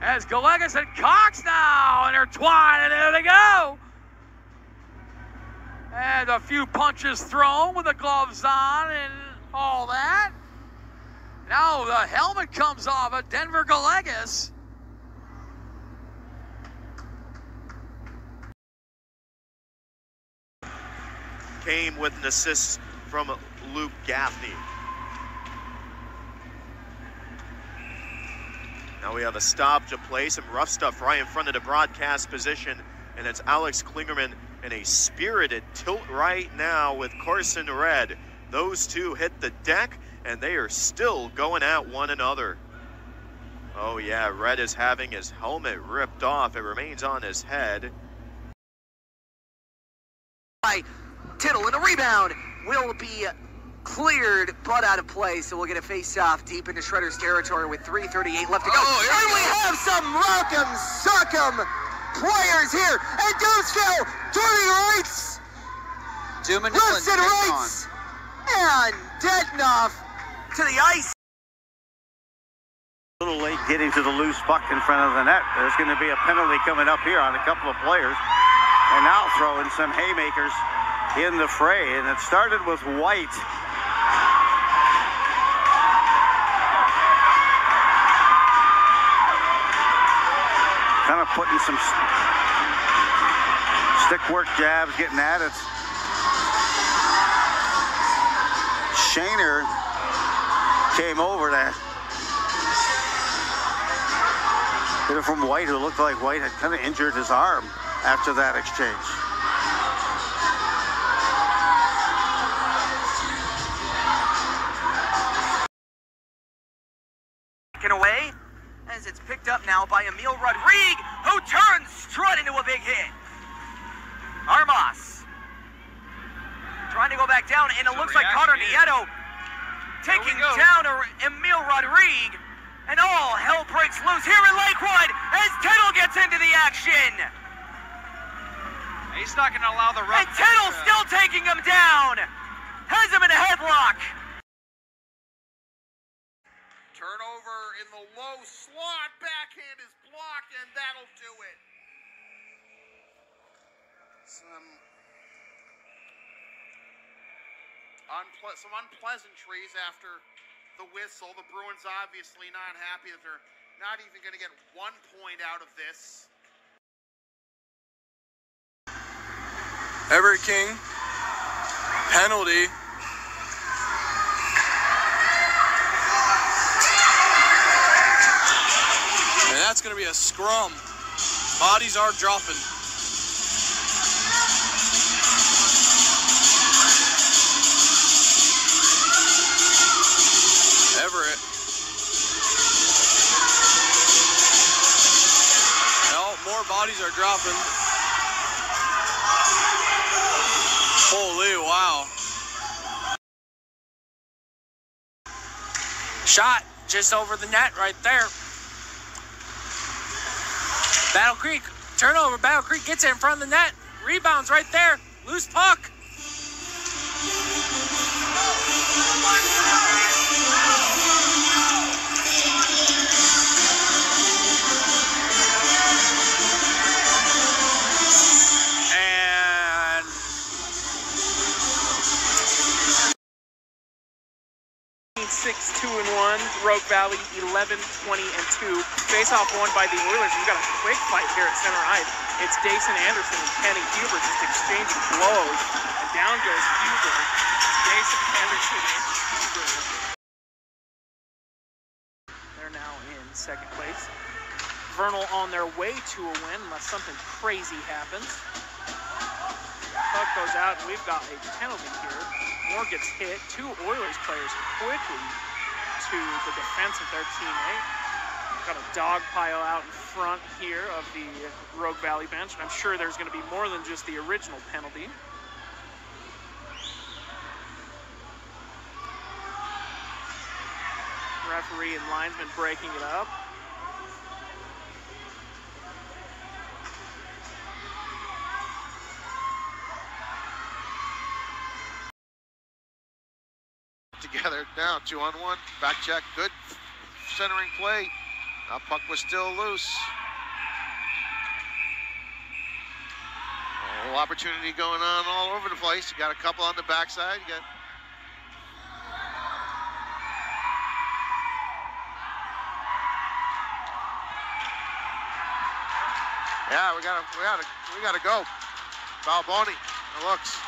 As Galegas and Cox now intertwine, and there they go. And a few punches thrown with the gloves on and all that. Now the helmet comes off of Denver Galegas. Came with an assist from Luke Gaffney. Now we have a stop to play, some rough stuff right in front of the broadcast position, and it's Alex Klingerman in a spirited tilt right now with Carson Red. Those two hit the deck, and they are still going at one another. Oh yeah, Red is having his helmet ripped off. It remains on his head. Tittle, and a rebound will be cleared, but out of play, so we'll get a face-off deep into Shredder's territory with 3:38 left to go. And we have some rock'em sock'em players here, and Usphl turning rights, lefts and rights, and Detnoff to the ice. A little late getting to the loose puck in front of the net. There's going to be a penalty coming up here on a couple of players. And now throwing some haymakers in the fray. And it started with White. Kind of putting some stick work jabs, getting at it. Shaner came over to hit it from White, who looked like White had kind of injured his arm after that exchange. Taken away as it's picked up now by Emil Rodrigue, who turns straight into a big hit. Armas trying to go back down, and it looks like Connor Nieto taking down Emil Rodrigue. And all hell breaks loose here in Lakewood as Tittle gets into the action. He's not going to allow the run. And Tittle still taking him down. Has him in a headlock. Turnover in the low slot. Backhand is blocked, and that'll do it. Some unpleasantries after the whistle. The Bruins obviously not happy that they're not even going to get 1 point out of this. Everett King, penalty. And that's going to be a scrum. Bodies are dropping. Everett. No, more bodies are dropping. Holy wow. Shot just over the net right there. Battle Creek, turnover. Battle Creek gets it in front of the net. Rebounds right there. Loose puck. And 6-2-1. Rogue Valley 11-20-2. Face-off won by the Oilers. We've got a quick fight here at center ice. It's Dason Anderson and Kenny Huber just exchanging blows. And down goes Huber. Dason Anderson and Huber. They're now in second place. Vernal on their way to a win unless something crazy happens. Puck goes out, and we've got a penalty here. Moore gets hit. 2 Oilers players quickly to the defense of their teammate. Got a dog pile out in front here of the Rogue Valley bench, and I'm sure there's going to be more than just the original penalty. Referee and linesman breaking it up. Together now, 2-on-1, back check, good centering play. That puck was still loose. A whole opportunity going on all over the place. You got a couple on the backside. You got yeah, we gotta go. Balboni, it looks.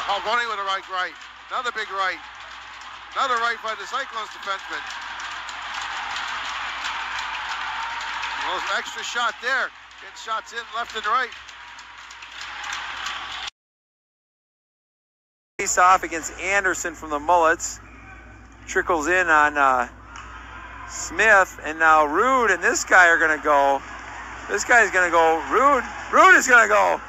Balboni with a right. Another big right. Another right by the Cyclones defenseman. A little extra shot there. Getting shots in left and right. Face off against Anderson from the Mullets. trickles in on Smith, and now Rude and this guy are going to go. This guy's going to go. Rude is going to go.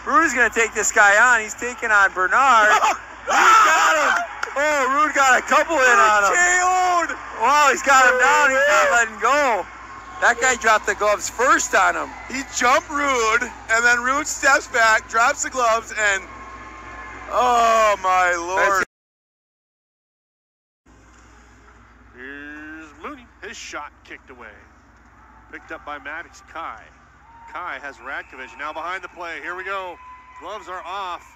Rude is going to take this guy on. He's taking on Bernard. Rude got him. Oh, Rude got a couple in on him. KO'd. Wow, he's got him down. He's not letting go. That guy dropped the gloves first on him. He jumped Rude, and then Rude steps back, drops the gloves, and oh my Lord. Here's Mooney. His shot kicked away. Picked up by Maddox Kai. Kai has Radkovich now behind the play. Here we go. Gloves are off.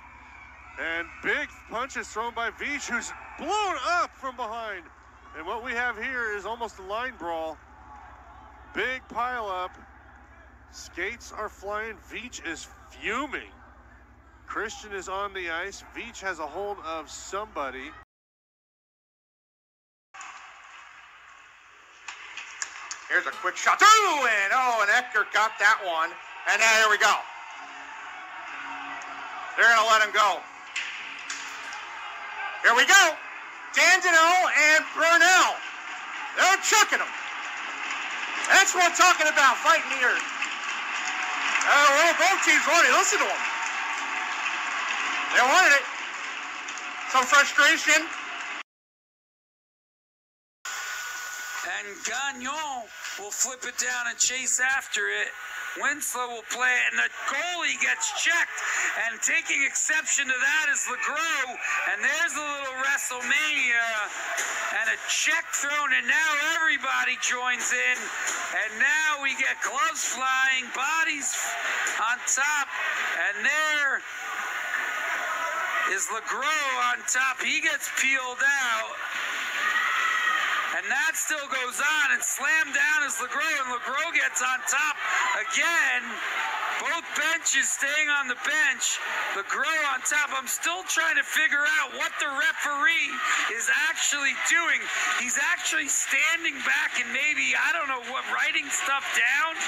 And big punches thrown by Veach, who's blown up from behind. And what we have here is almost a line brawl. Big pile up. Skates are flying. Veach is fuming. Christian is on the ice. Veach has a hold of somebody. Here's a quick shot. And Eckert got that one. And now here we go. They're going to let him go. Here we go. Dandino and Burnell. They're chucking him. That's what I'm talking about, fighting here. Both teams wanted it. Listen to them. They wanted it. Some frustration. And Gagnon will flip it down and chase after it. Winslow will play it, and the goalie gets checked. And taking exception to that is LeGros. And there's a little WrestleMania. And a check thrown, and now everybody joins in. And now we get gloves flying, bodies on top. And there is LeGros on top. He gets peeled out. And that still goes on, and slammed down is LeGros, and LeGros gets on top again. Both benches staying on the bench. LeGros on top. I'm still trying to figure out what the referee is actually doing. He's actually standing back and maybe, I don't know what, writing stuff down.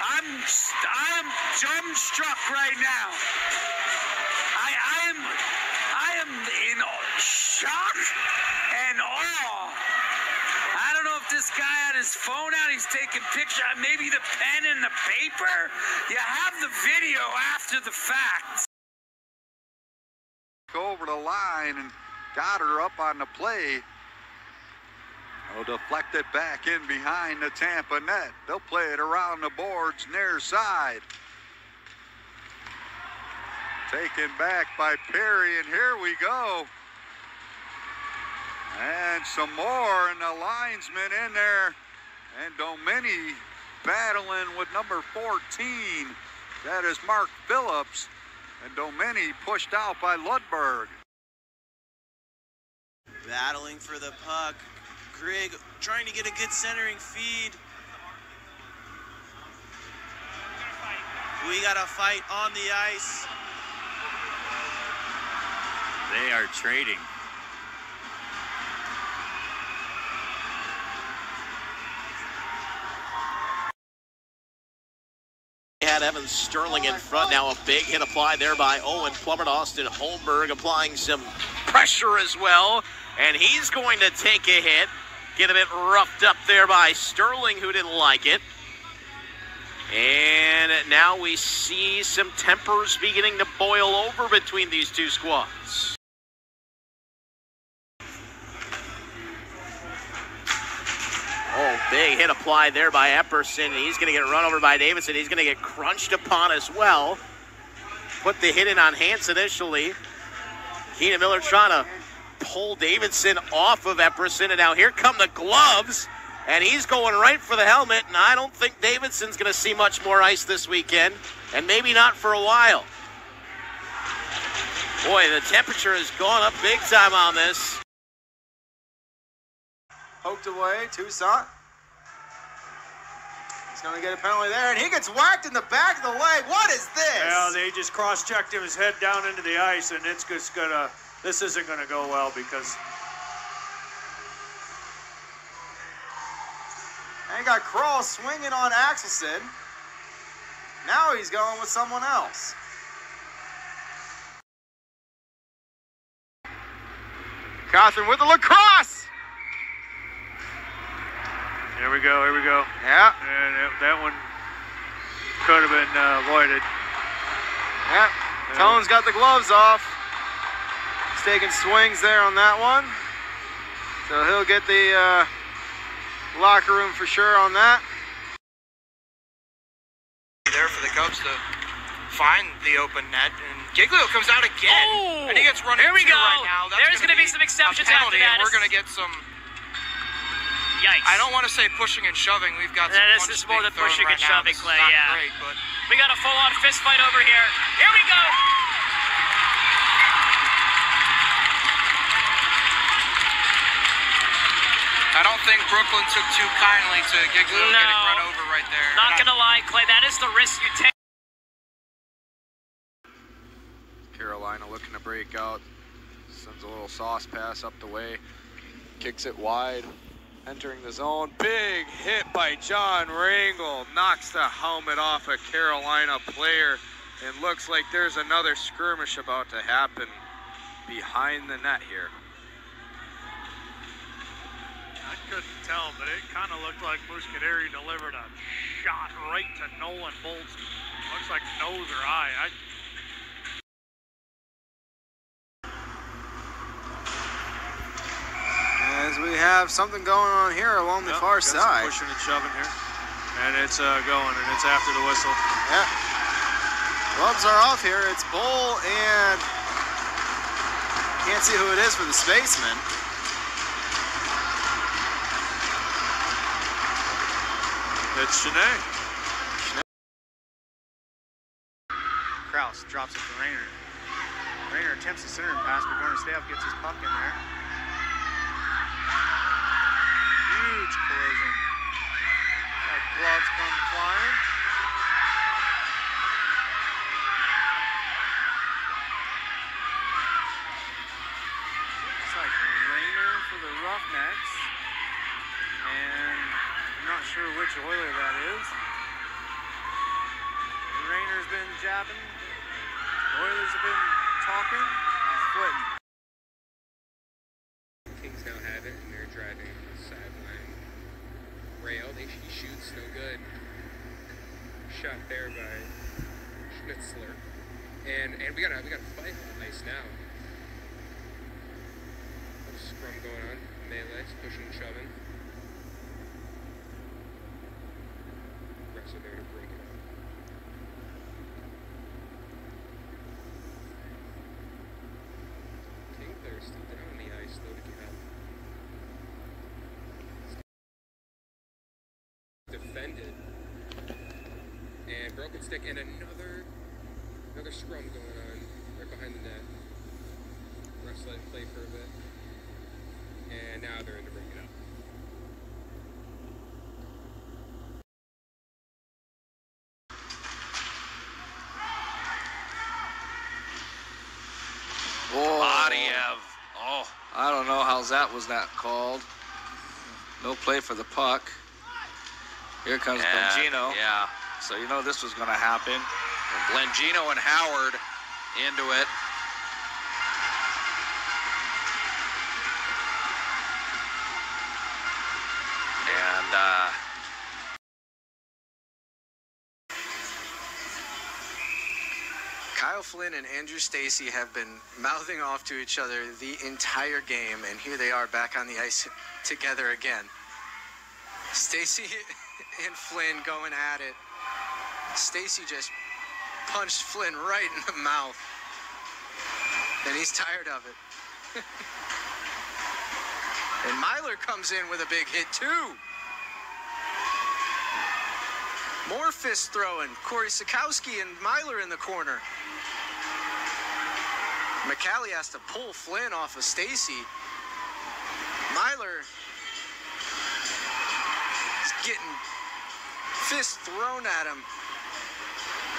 I am dumbstruck right now. I am in shock and awe. I don't know if this guy had his phone out, he's taking pictures, maybe the pen and the paper. You have the video after the fact. Over the line and got her up on the play. They'll deflect it back in behind the Tampa net. They'll play it around the boards near side. Taken back by Perry, and here we go. And some more, and the linesman in there. And Domini battling with number 14. That is Mark Phillips. And Domini pushed out by Ludberg. Battling for the puck. Grigg trying to get a good centering feed. We got a fight on the ice. They are trading. Had Evan Sterling in front. Now a big hit applied there by Owen Plummer. Austin Holmberg applying some pressure as well. And he's going to take a hit. Get a bit roughed up there by Sterling, who didn't like it. And now we see some tempers beginning to boil over between these two squads. Oh, big hit applied there by Epperson. He's going to get run over by Davidson. He's going to get crunched upon as well. Put the hit in on Hansen initially. Keenan Miller trying to pull Davidson off of Epperson. And now here come the gloves. And he's going right for the helmet. And I don't think Davidson's going to see much more ice this weekend. And maybe not for a while. Boy, the temperature has gone up big time on this. Poked away, Toussaint. He's going to get a penalty there, and he gets whacked in the back of the leg. What is this? Well, they just cross-checked him his head down into the ice, and it's just gonna. This isn't going to go well because. And he got Kroll swinging on Axelson. Now he's going with someone else. Cawthon with the lacrosse. Here we go, here we go. Yeah. And that one could have been avoided. Yeah. Tone's got the gloves off. He's taking swings there on that one. So he'll get the locker room for sure on that. There for the Cubs to find the open net, and Giglio comes out again, and he gets run Here we into go. right now. There's going to be some exceptions after that. And we're going to get some. Yikes! I don't want to say pushing and shoving. We've got some This punches is more being than thrown pushing right and now. shoving, This is Clay. not Yeah. great, but We got a full-on fist fight over here. Here we go. I don't think Brooklyn took too kindly to Giglio getting run over right there. Not going to lie, Clay. That is the risk you take. Carolina looking to break out. Sends a little sauce pass up the way. Kicks it wide. Entering the zone. Big hit by John Rangel. Knocks the helmet off a Carolina player. And looks like there's another skirmish about to happen behind the net here. I couldn't tell, but it kind of looked like Muscaderi delivered a shot right to Nolan Bolt's, looks like nose or eye. As we have something going on here along the far side. Pushing and shoving here. And it's going, and it's after the whistle. Yeah. Gloves are off here. It's Bull and can't see who it is for the spaceman. It's Shanae. Kraus drops it to Rayner. Rayner attempts the centering pass, but Garner-Staff gets his puck in there. Huge collision. That gloves come flying. Looks like Rayner for the Roughnecks. And I'm not sure which Oiler that is. Rayner's been jabbing. Oilers have been talking. He's flitting. Kings now have it, and they're driving the sideline rail. He shoots, no good. Shot there by Schnitzler. And we got a fight on the ice now. A scrum going on. Melee's pushing and shoving. Refs are there to break it up. King players still down on the ice, though, to get out. Defended. And broken stick, and another scrum going on right behind the net. Refs let it play for a bit. And now they're in to break it up. Badiev. Oh, I don't know how that was not called. No play for the puck. Here comes Bongino. Yeah. So you know this was going to happen. Blengino and Howard into it. And Kyle Flynn and Andrew Stacy have been mouthing off to each other the entire game, and here they are back on the ice together again. Stacy and Flynn going at it. Stacy just punched Flynn right in the mouth, and he's tired of it. And Myler comes in with a big hit too. More fist throwing. Corey Sikowski and Myler in the corner. McCallie has to pull Flynn off of Stacy. Myler is getting fists thrown at him.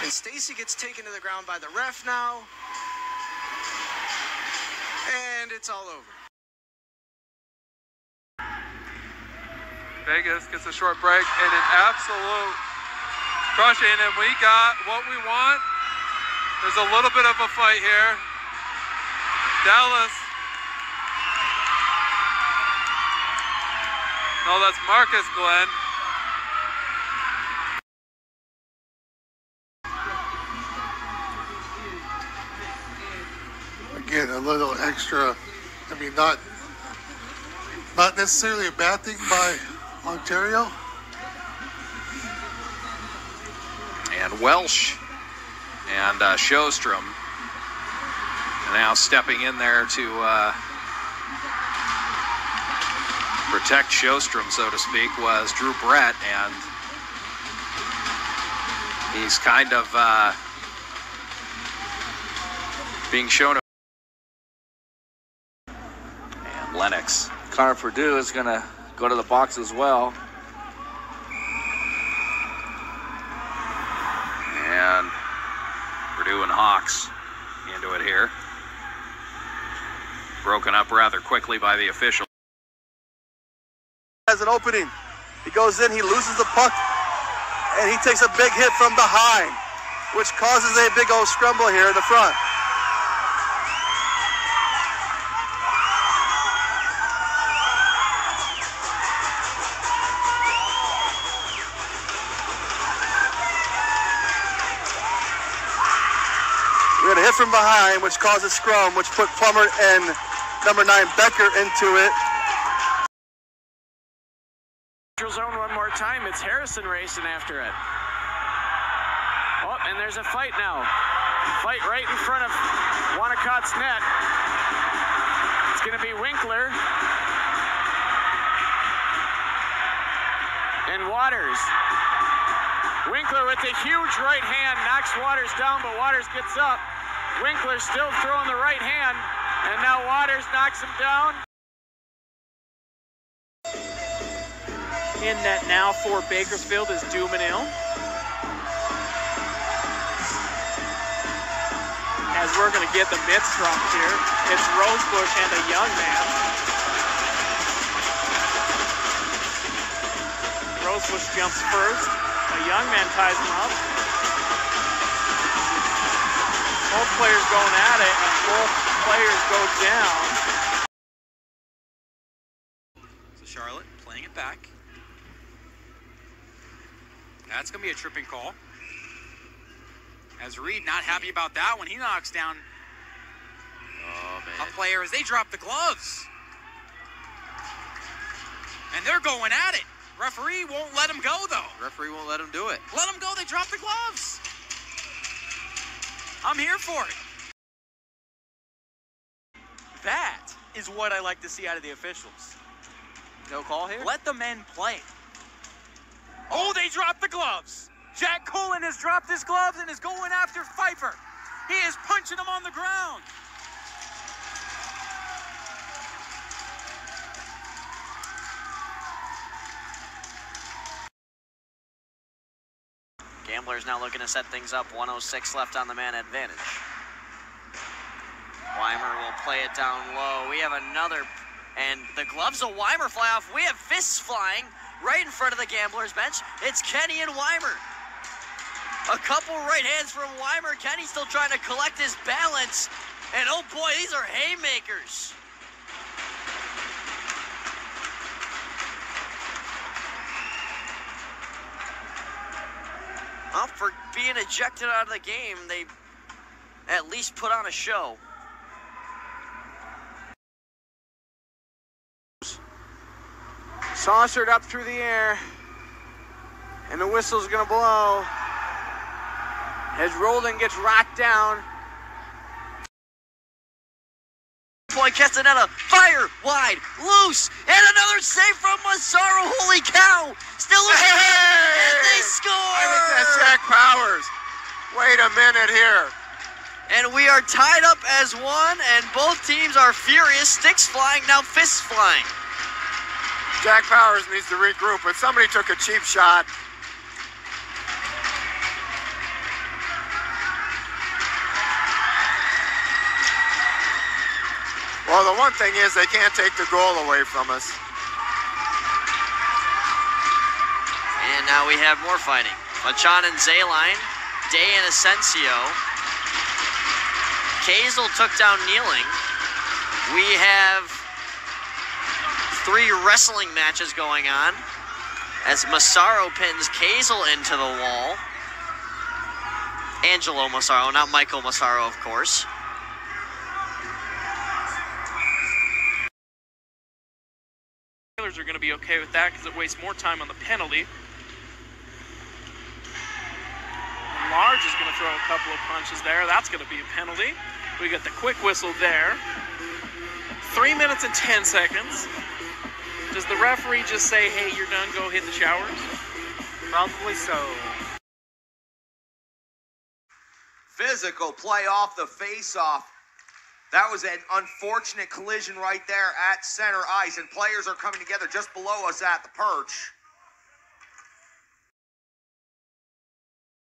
And Stacy gets taken to the ground by the ref now. And it's all over. Vegas gets a short break and an absolute crushing, and we got what we want. There's a little bit of a fight here. Dallas No, that's Marcus Glenn. Again, a little extra. I mean, not necessarily a bad thing by Ontario. And Welsh and Sjostrom now stepping in there to protect Sjostrom, so to speak, was Drew Brett, and he's kind of being shown. And Lennox. Connor Purdue is going to go to the box as well. And Purdue and Hawks into it here. Broken up rather quickly by the official. Has an opening. He goes in, he loses the puck, and he takes a big hit from behind, which causes a big old scramble here in the front. We had a hit from behind, which caused a scrum, which put Plummer and number 9 Becker into it. Zone one more time. It's Harrison racing after it. Oh, and there's a fight now. Fight right in front of Wannacott's net. It's going to be Winkler and Waters. Winkler with a huge right hand knocks Waters down, but Waters gets up. Winkler still throwing the right hand, and now Waters knocks him down. In net now for Bakersfield is Dumanil. As we're going to get the mitts dropped here, it's Rosebush and a young man. Rosebush jumps first. A young man ties him up. Both players going at it, and both players go down. So Charlotte playing it back. That's going to be a tripping call. As Reed not happy about that when he knocks down a player as they drop the gloves. And they're going at it. Referee won't let him go, though. Referee won't let him do it. Let him go. They drop the gloves. I'm here for it. That is what I like to see out of the officials. No call here? Let the men play. Oh, they dropped the gloves. Jack Cullen has dropped his gloves and is going after Pfeiffer. He is punching him on the ground. Gamblers now looking to set things up. 1:06 left on the man advantage. Weimer will play it down low. We have another, and the gloves of Weimer fly off. We have fists flying right in front of the Gamblers bench. It's Kenny and Weimer. A couple right hands from Weimer. Kenny still trying to collect his balance. And oh boy, these are haymakers. Well, for being ejected out of the game, they at least put on a show. Saucered up through the air, and the whistle's gonna blow as Roldan gets rocked down. Point Castaneda, fire wide, loose, and another save from Massaro. Holy cow! Still a and they score! I think that's Jack Powers. Wait a minute here. And we are tied up as one, and both teams are furious. Sticks flying, now fists flying. Jack Powers needs to regroup, but somebody took a cheap shot. Well, the one thing is they can't take the goal away from us. And now we have more fighting. Machan and Zayline, Day and Asensio. Kazel took down Kneeling. We have 3 wrestling matches going on as Massaro pins Kazel into the wall. Angelo Massaro, not Michael Massaro, of course. Are going to be okay with that because it wastes more time on the penalty. And Large is going to throw a couple of punches there. That's going to be a penalty. We got the quick whistle there. 3 minutes and 10 seconds. Does the referee just say, hey, you're done, go hit the showers? Probably so. Physical play off the face-off. That was an unfortunate collision right there at center ice, and players are coming together just below us at the perch.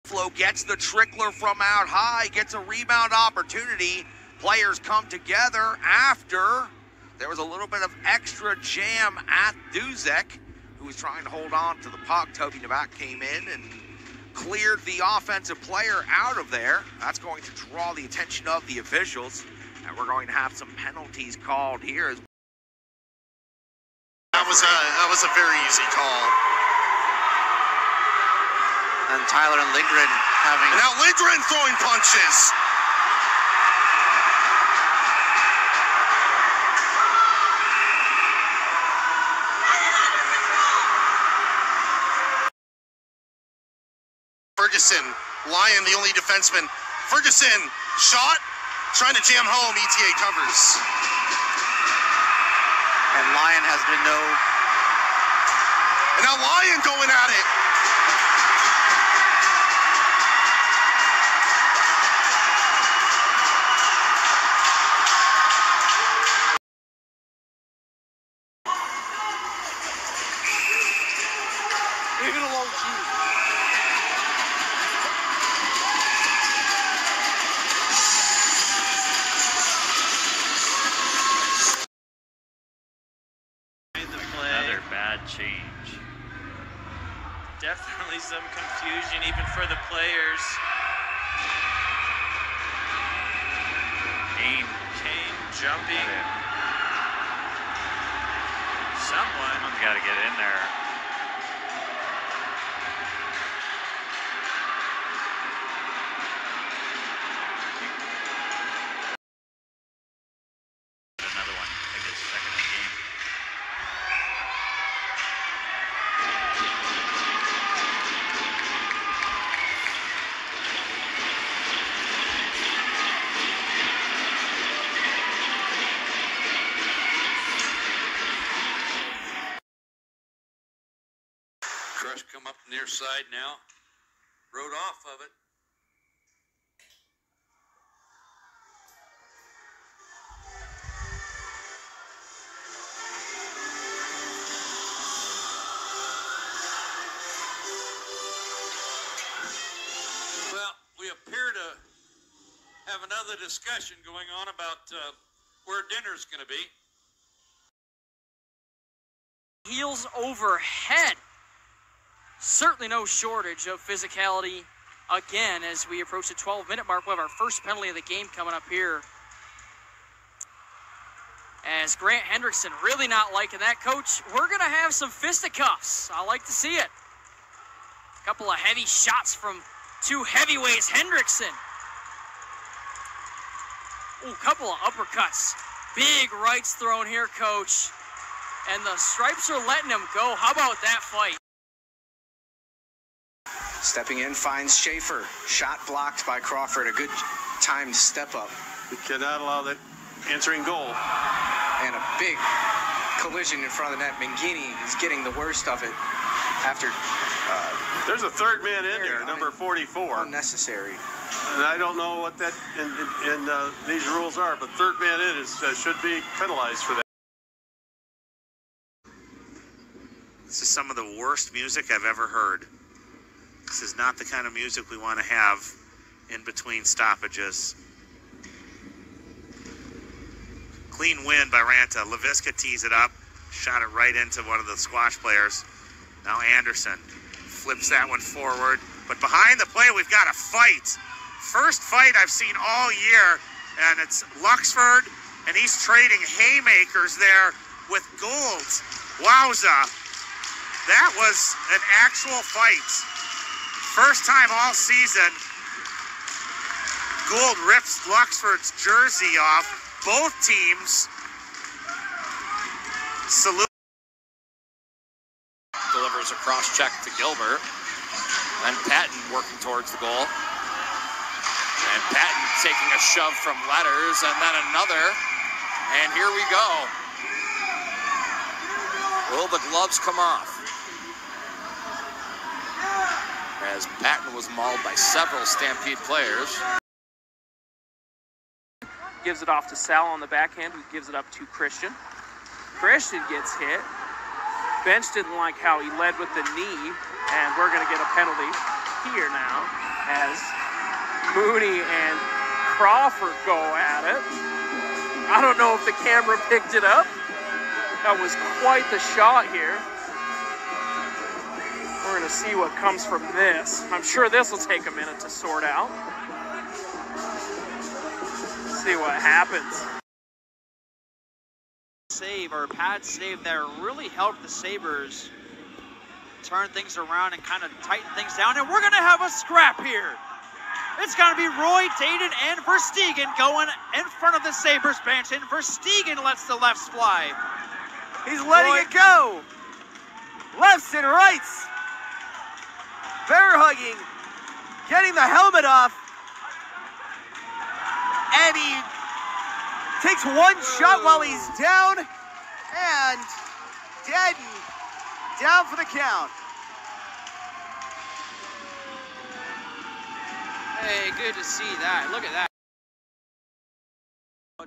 Flo gets the trickler from out high, gets a rebound opportunity. Players come together after there was a little bit of extra jam at Duzek, who was trying to hold on to the puck. Toby Novak came in and cleared the offensive player out of there. That's going to draw the attention of the officials. And we're going to have some penalties called here. That was a very easy call. And Tyler and Lindgren having... And now Lindgren throwing punches. Ferguson, Lyon, the only defenseman. Ferguson, shot. Trying to jam home, ETA covers. And Lyon has been no... And now Lyon going at it. Leave it alone, G. Another bad change. Definitely some confusion even for the players. Kane jumping. Someone's got to get in there. Another one. I guess second in the game. Crush come up near side now. Rode off of it. Well, we appear to have another discussion going on about where dinner's going to be. Heels overhead. Certainly no shortage of physicality again as we approach the 12-minute mark. We'll have our first penalty of the game coming up here. As Grant Hendrickson really not liking that. Coach, we're going to have some fisticuffs. I like to see it. A couple of heavy shots from two heavyweights. Hendrickson. Ooh, couple of uppercuts. Big rights thrown here, Coach. And the Stripes are letting him go. How about that fight? Stepping in, finds Schaefer. Shot blocked by Crawford. A good timed step up. We cannot allow that answering goal. And a big collision in front of the net. Mangini is getting the worst of it after... There's a third man in there, number 44. Unnecessary. And I don't know what that in these rules are, but third man in is should be penalized for that. This is some of the worst music I've ever heard. This is not the kind of music we want to have in between stoppages. Clean win by Ranta. Laviska tees it up, shot it right into one of the squash players. Now Anderson flips that one forward. But behind the play, we've got a fight. First fight I've seen all year, and it's Luxford, and he's trading haymakers there with Gould. Wowza. That was an actual fight. First time all season. Gould rips Luxford's jersey off. Both teams salute. Delivers a cross check to Gilbert. And Patton working towards the goal. And Patton taking a shove from Letters, and then another. And here we go. Will the gloves come off? As Patton was mauled by several Stampede players. Gives it off to Sal on the backhand, who gives it up to Christian. Christian gets hit. Bench didn't like how he led with the knee, and we're going to get a penalty here now as Mooney and Crawford go at it. I don't know if the camera picked it up. That was quite the shot here. We're going to see what comes from this. I'm sure this will take a minute to sort out. See what happens. Save, or pad save there, really helped the Sabres turn things around and kind of tighten things down. And we're going to have a scrap here. It's going to be Roy, Dayton, and Verstegen going in front of the Sabres bench. And Verstegen lets the lefts fly. He's letting it go. Lefts and rights. Bear hugging. Getting the helmet off. And he takes one shot while he's down. And Dayton down for the count. Hey, good to see that. Look at that.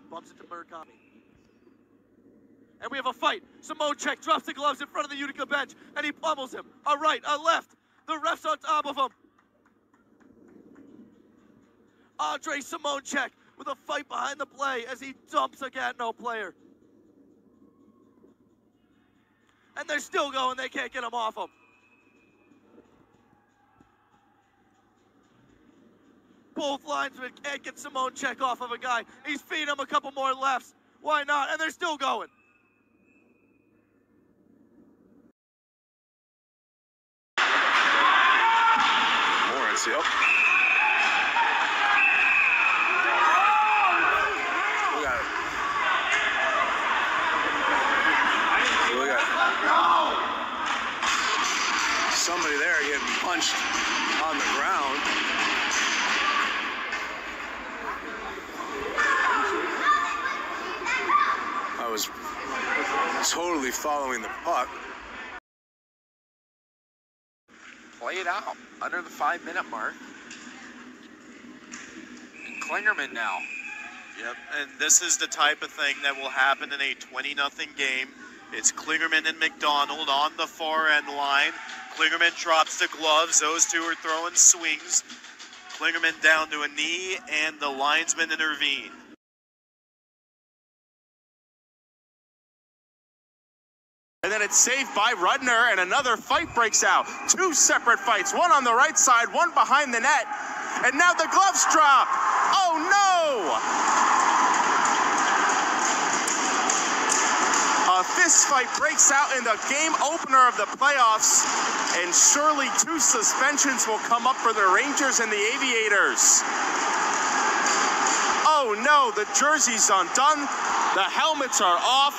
Bumps into Murakami. And we have a fight. Simonchek drops the gloves in front of the Utica bench, and he pummels him. A right, a left. The ref's on top of him. Andre Simonchek with a fight behind the play as he dumps a Gatineau player. And they're still going. They can't get him off him. Both linesmen can't get Simonchek off of a guy. He's feeding him a couple more lefts. Why not? And they're still going. Lawrence, yep. We got it. We got somebody there getting punched on the ground. I was totally following the puck. Play it out under the 5-minute mark. And Klingerman now. Yep, and this is the type of thing that will happen in a 20-0 game. It's Klingerman and McDonald on the far end line. Klingerman drops the gloves. Those two are throwing swings. Klingerman down to a knee, and the linesman intervene. And then it's saved by Rudner, and another fight breaks out. Two separate fights, one on the right side, one behind the net. And now the gloves drop. Oh, no! A fist fight breaks out in the game opener of the playoffs, and surely two suspensions will come up for the Rangers and the Aviators. Oh, no, the jersey's undone, the helmets are off,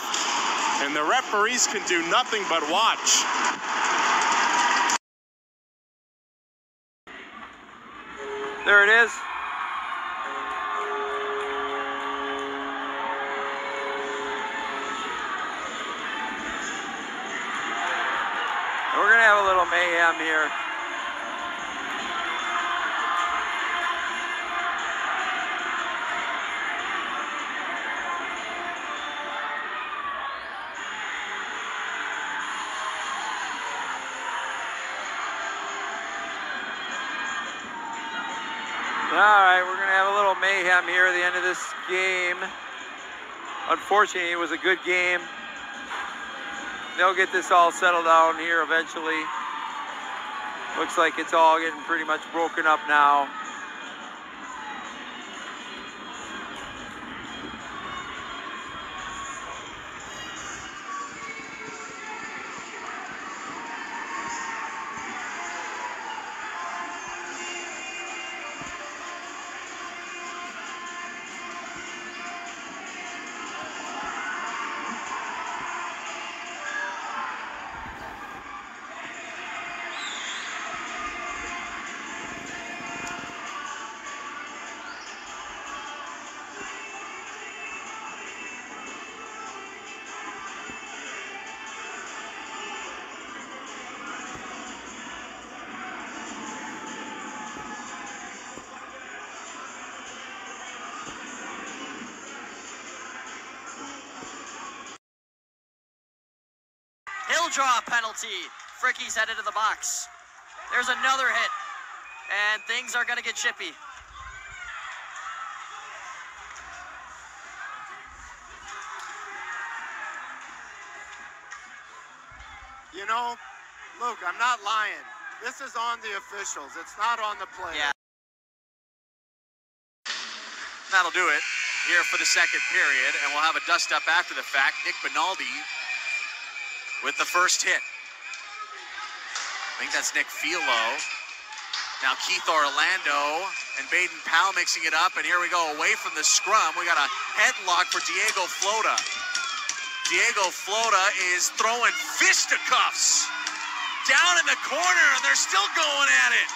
and the referees can do nothing but watch. There it is. We're going to have a little mayhem here. All right, we're going to have a little mayhem here at the end of this game. Unfortunately, it was a good game. They'll get this all settled down here eventually. Looks like it's all getting pretty much broken up now. draw penalty. Fricky's headed to the box. There's another hit, and things are going to get chippy. You know, Luke, I'm not lying. This is on the officials. It's not on the player. Yeah. That'll do it here for the second period, and we'll have a dust-up after the fact. Nick Benaldi with the first hit. I think that's Nick Filo. Now Keith Orlando and Baden Powell mixing it up, and here we go away from the scrum. We got a headlock for Diego Flota. Diego Flota is throwing fisticuffs down in the corner, and they're still going at it.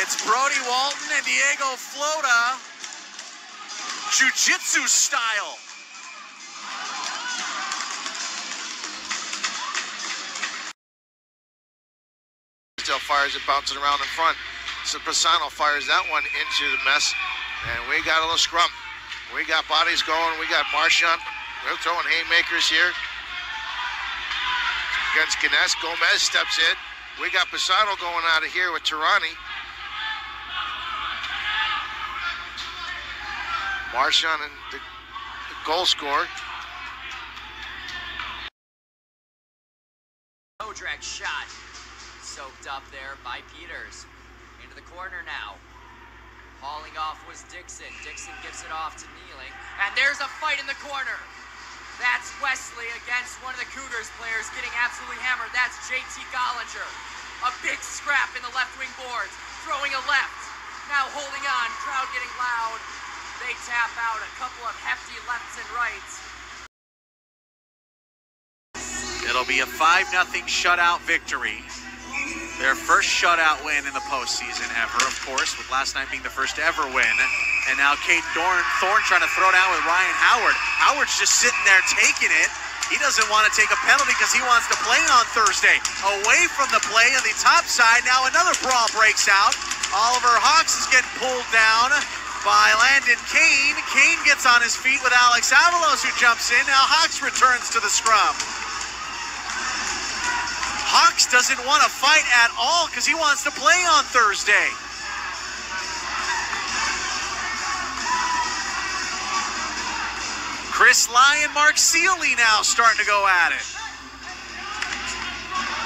It's Brody Walton and Diego Flota, jiu-jitsu style. Still fires it, bouncing around in front. So Pisano fires that one into the mess, and we got a little scrum. We got bodies going. We got Marchand. We're throwing haymakers here against Ganes. Gomez steps in. We got Pisano going out of here with Tirani. Marchand and the goal scorer. Odrak shot. Soaked up there by Peters. Into the corner now. Hauling off was Dixon. Dixon gives it off to Nealing. And there's a fight in the corner. That's Wesley against one of the Cougars players getting absolutely hammered. That's JT Gollinger. A big scrap in the left wing boards. Throwing a left. Now holding on. Crowd getting loud. They tap out a couple of hefty lefts and rights. It'll be a 5-0 shutout victory. Their first shutout win in the postseason ever, of course, with last night being the first ever win. And now Caden Thorne trying to throw down with Ryan Howard. Howard's just sitting there taking it. He doesn't want to take a penalty because he wants to play on Thursday. Away from the play on the top side, now another brawl breaks out. Oliver Hawks is getting pulled down by Landon Kane. Kane gets on his feet with Alex Avalos, who jumps in. Now Hawks returns to the scrum. Hawks doesn't want to fight at all because he wants to play on Thursday. Chris Lai and Mark Sealy now starting to go at it.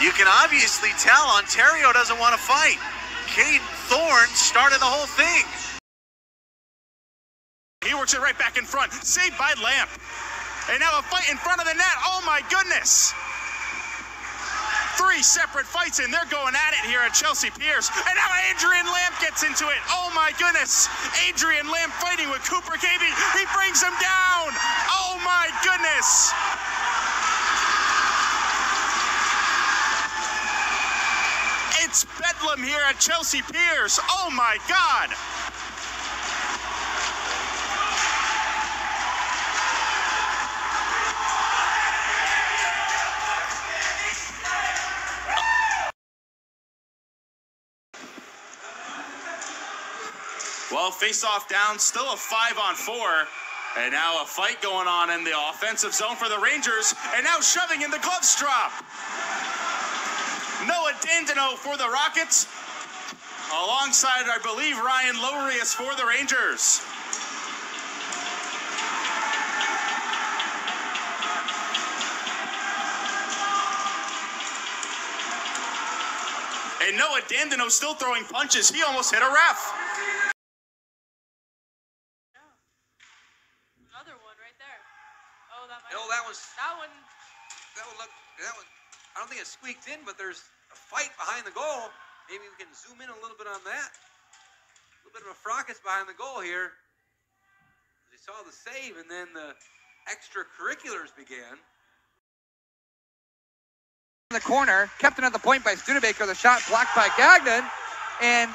You can obviously tell Ontario doesn't want to fight. Caden Thorne started the whole thing. He works it right back in front. Saved by Lamp. And now a fight in front of the net. Oh my goodness. 3 separate fights, and they're going at it here at Chelsea Piers. And now Adrian Lamp gets into it. Oh my goodness. Adrian Lamp fighting with Cooper Cavey. He brings him down. Oh my goodness. It's bedlam here at Chelsea Piers. Oh my God. Well, face-off down, still a 5-on-4. And now a fight going on in the offensive zone for the Rangers. And now shoving in the gloves drop. Noah Dandino for the Rockets. Alongside, I believe, Ryan Lowrius for the Rangers. And Noah Dandino still throwing punches. He almost hit a ref. I don't think it squeaked in, but there's a fight behind the goal. Maybe we can zoom in a little bit on that. A little bit of a fracas behind the goal here. We saw the save, and then the extracurriculars began. In the corner, kept another point by Studebaker. The shot blocked by Gagnon, and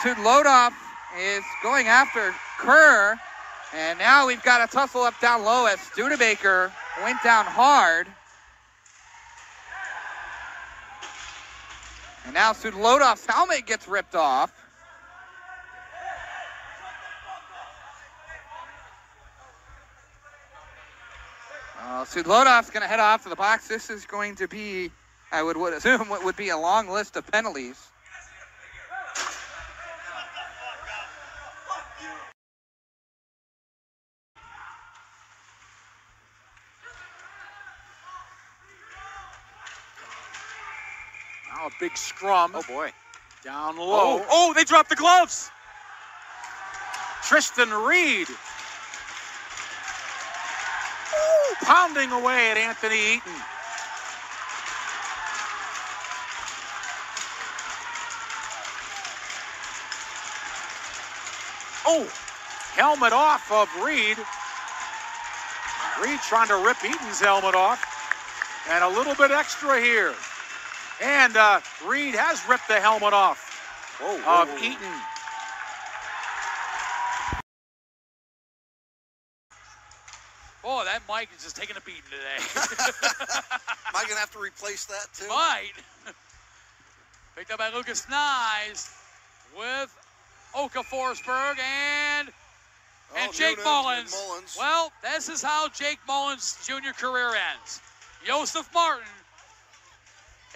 Sudlodov is going after Kerr, and now we've got a tussle up down low as Studebaker went down hard. And now Sudlodov's helmet gets ripped off. Sudlodov's going to head off to the box. This is going to be, I would assume, what would be a long list of penalties. Now a big scrum. Oh, boy. Down low. Oh, they dropped the gloves. Tristan Reed. Ooh, pounding away at Anthony Eaton. Oh, helmet off of Reed. Reed trying to rip Eaton's helmet off. And a little bit extra here. And Reed has ripped the helmet off of Eaton. Oh, that mic is just taking a beating today. Am I going to have to replace that too? Might. Picked up by Lucas Nyes with Oka Forsberg and Jake Mullins. Well, this is how Jake Mullins' junior career ends. Joseph Martin,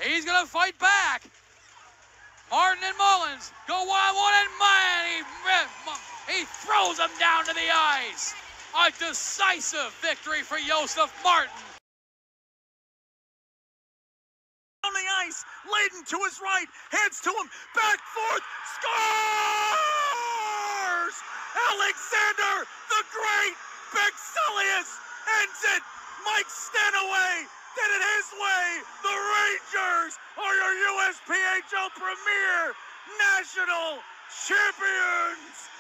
he's going to fight back. Martin and Mullins go 1-on-1, and man, he throws him down to the ice. A decisive victory for Joseph Martin. On the ice, Layden to his right, hands to him, back, forth, scores! Alexander the Great Bexelius ends it. Mike Stanaway did it his way. The Rangers are your USPHL Premier National Champions.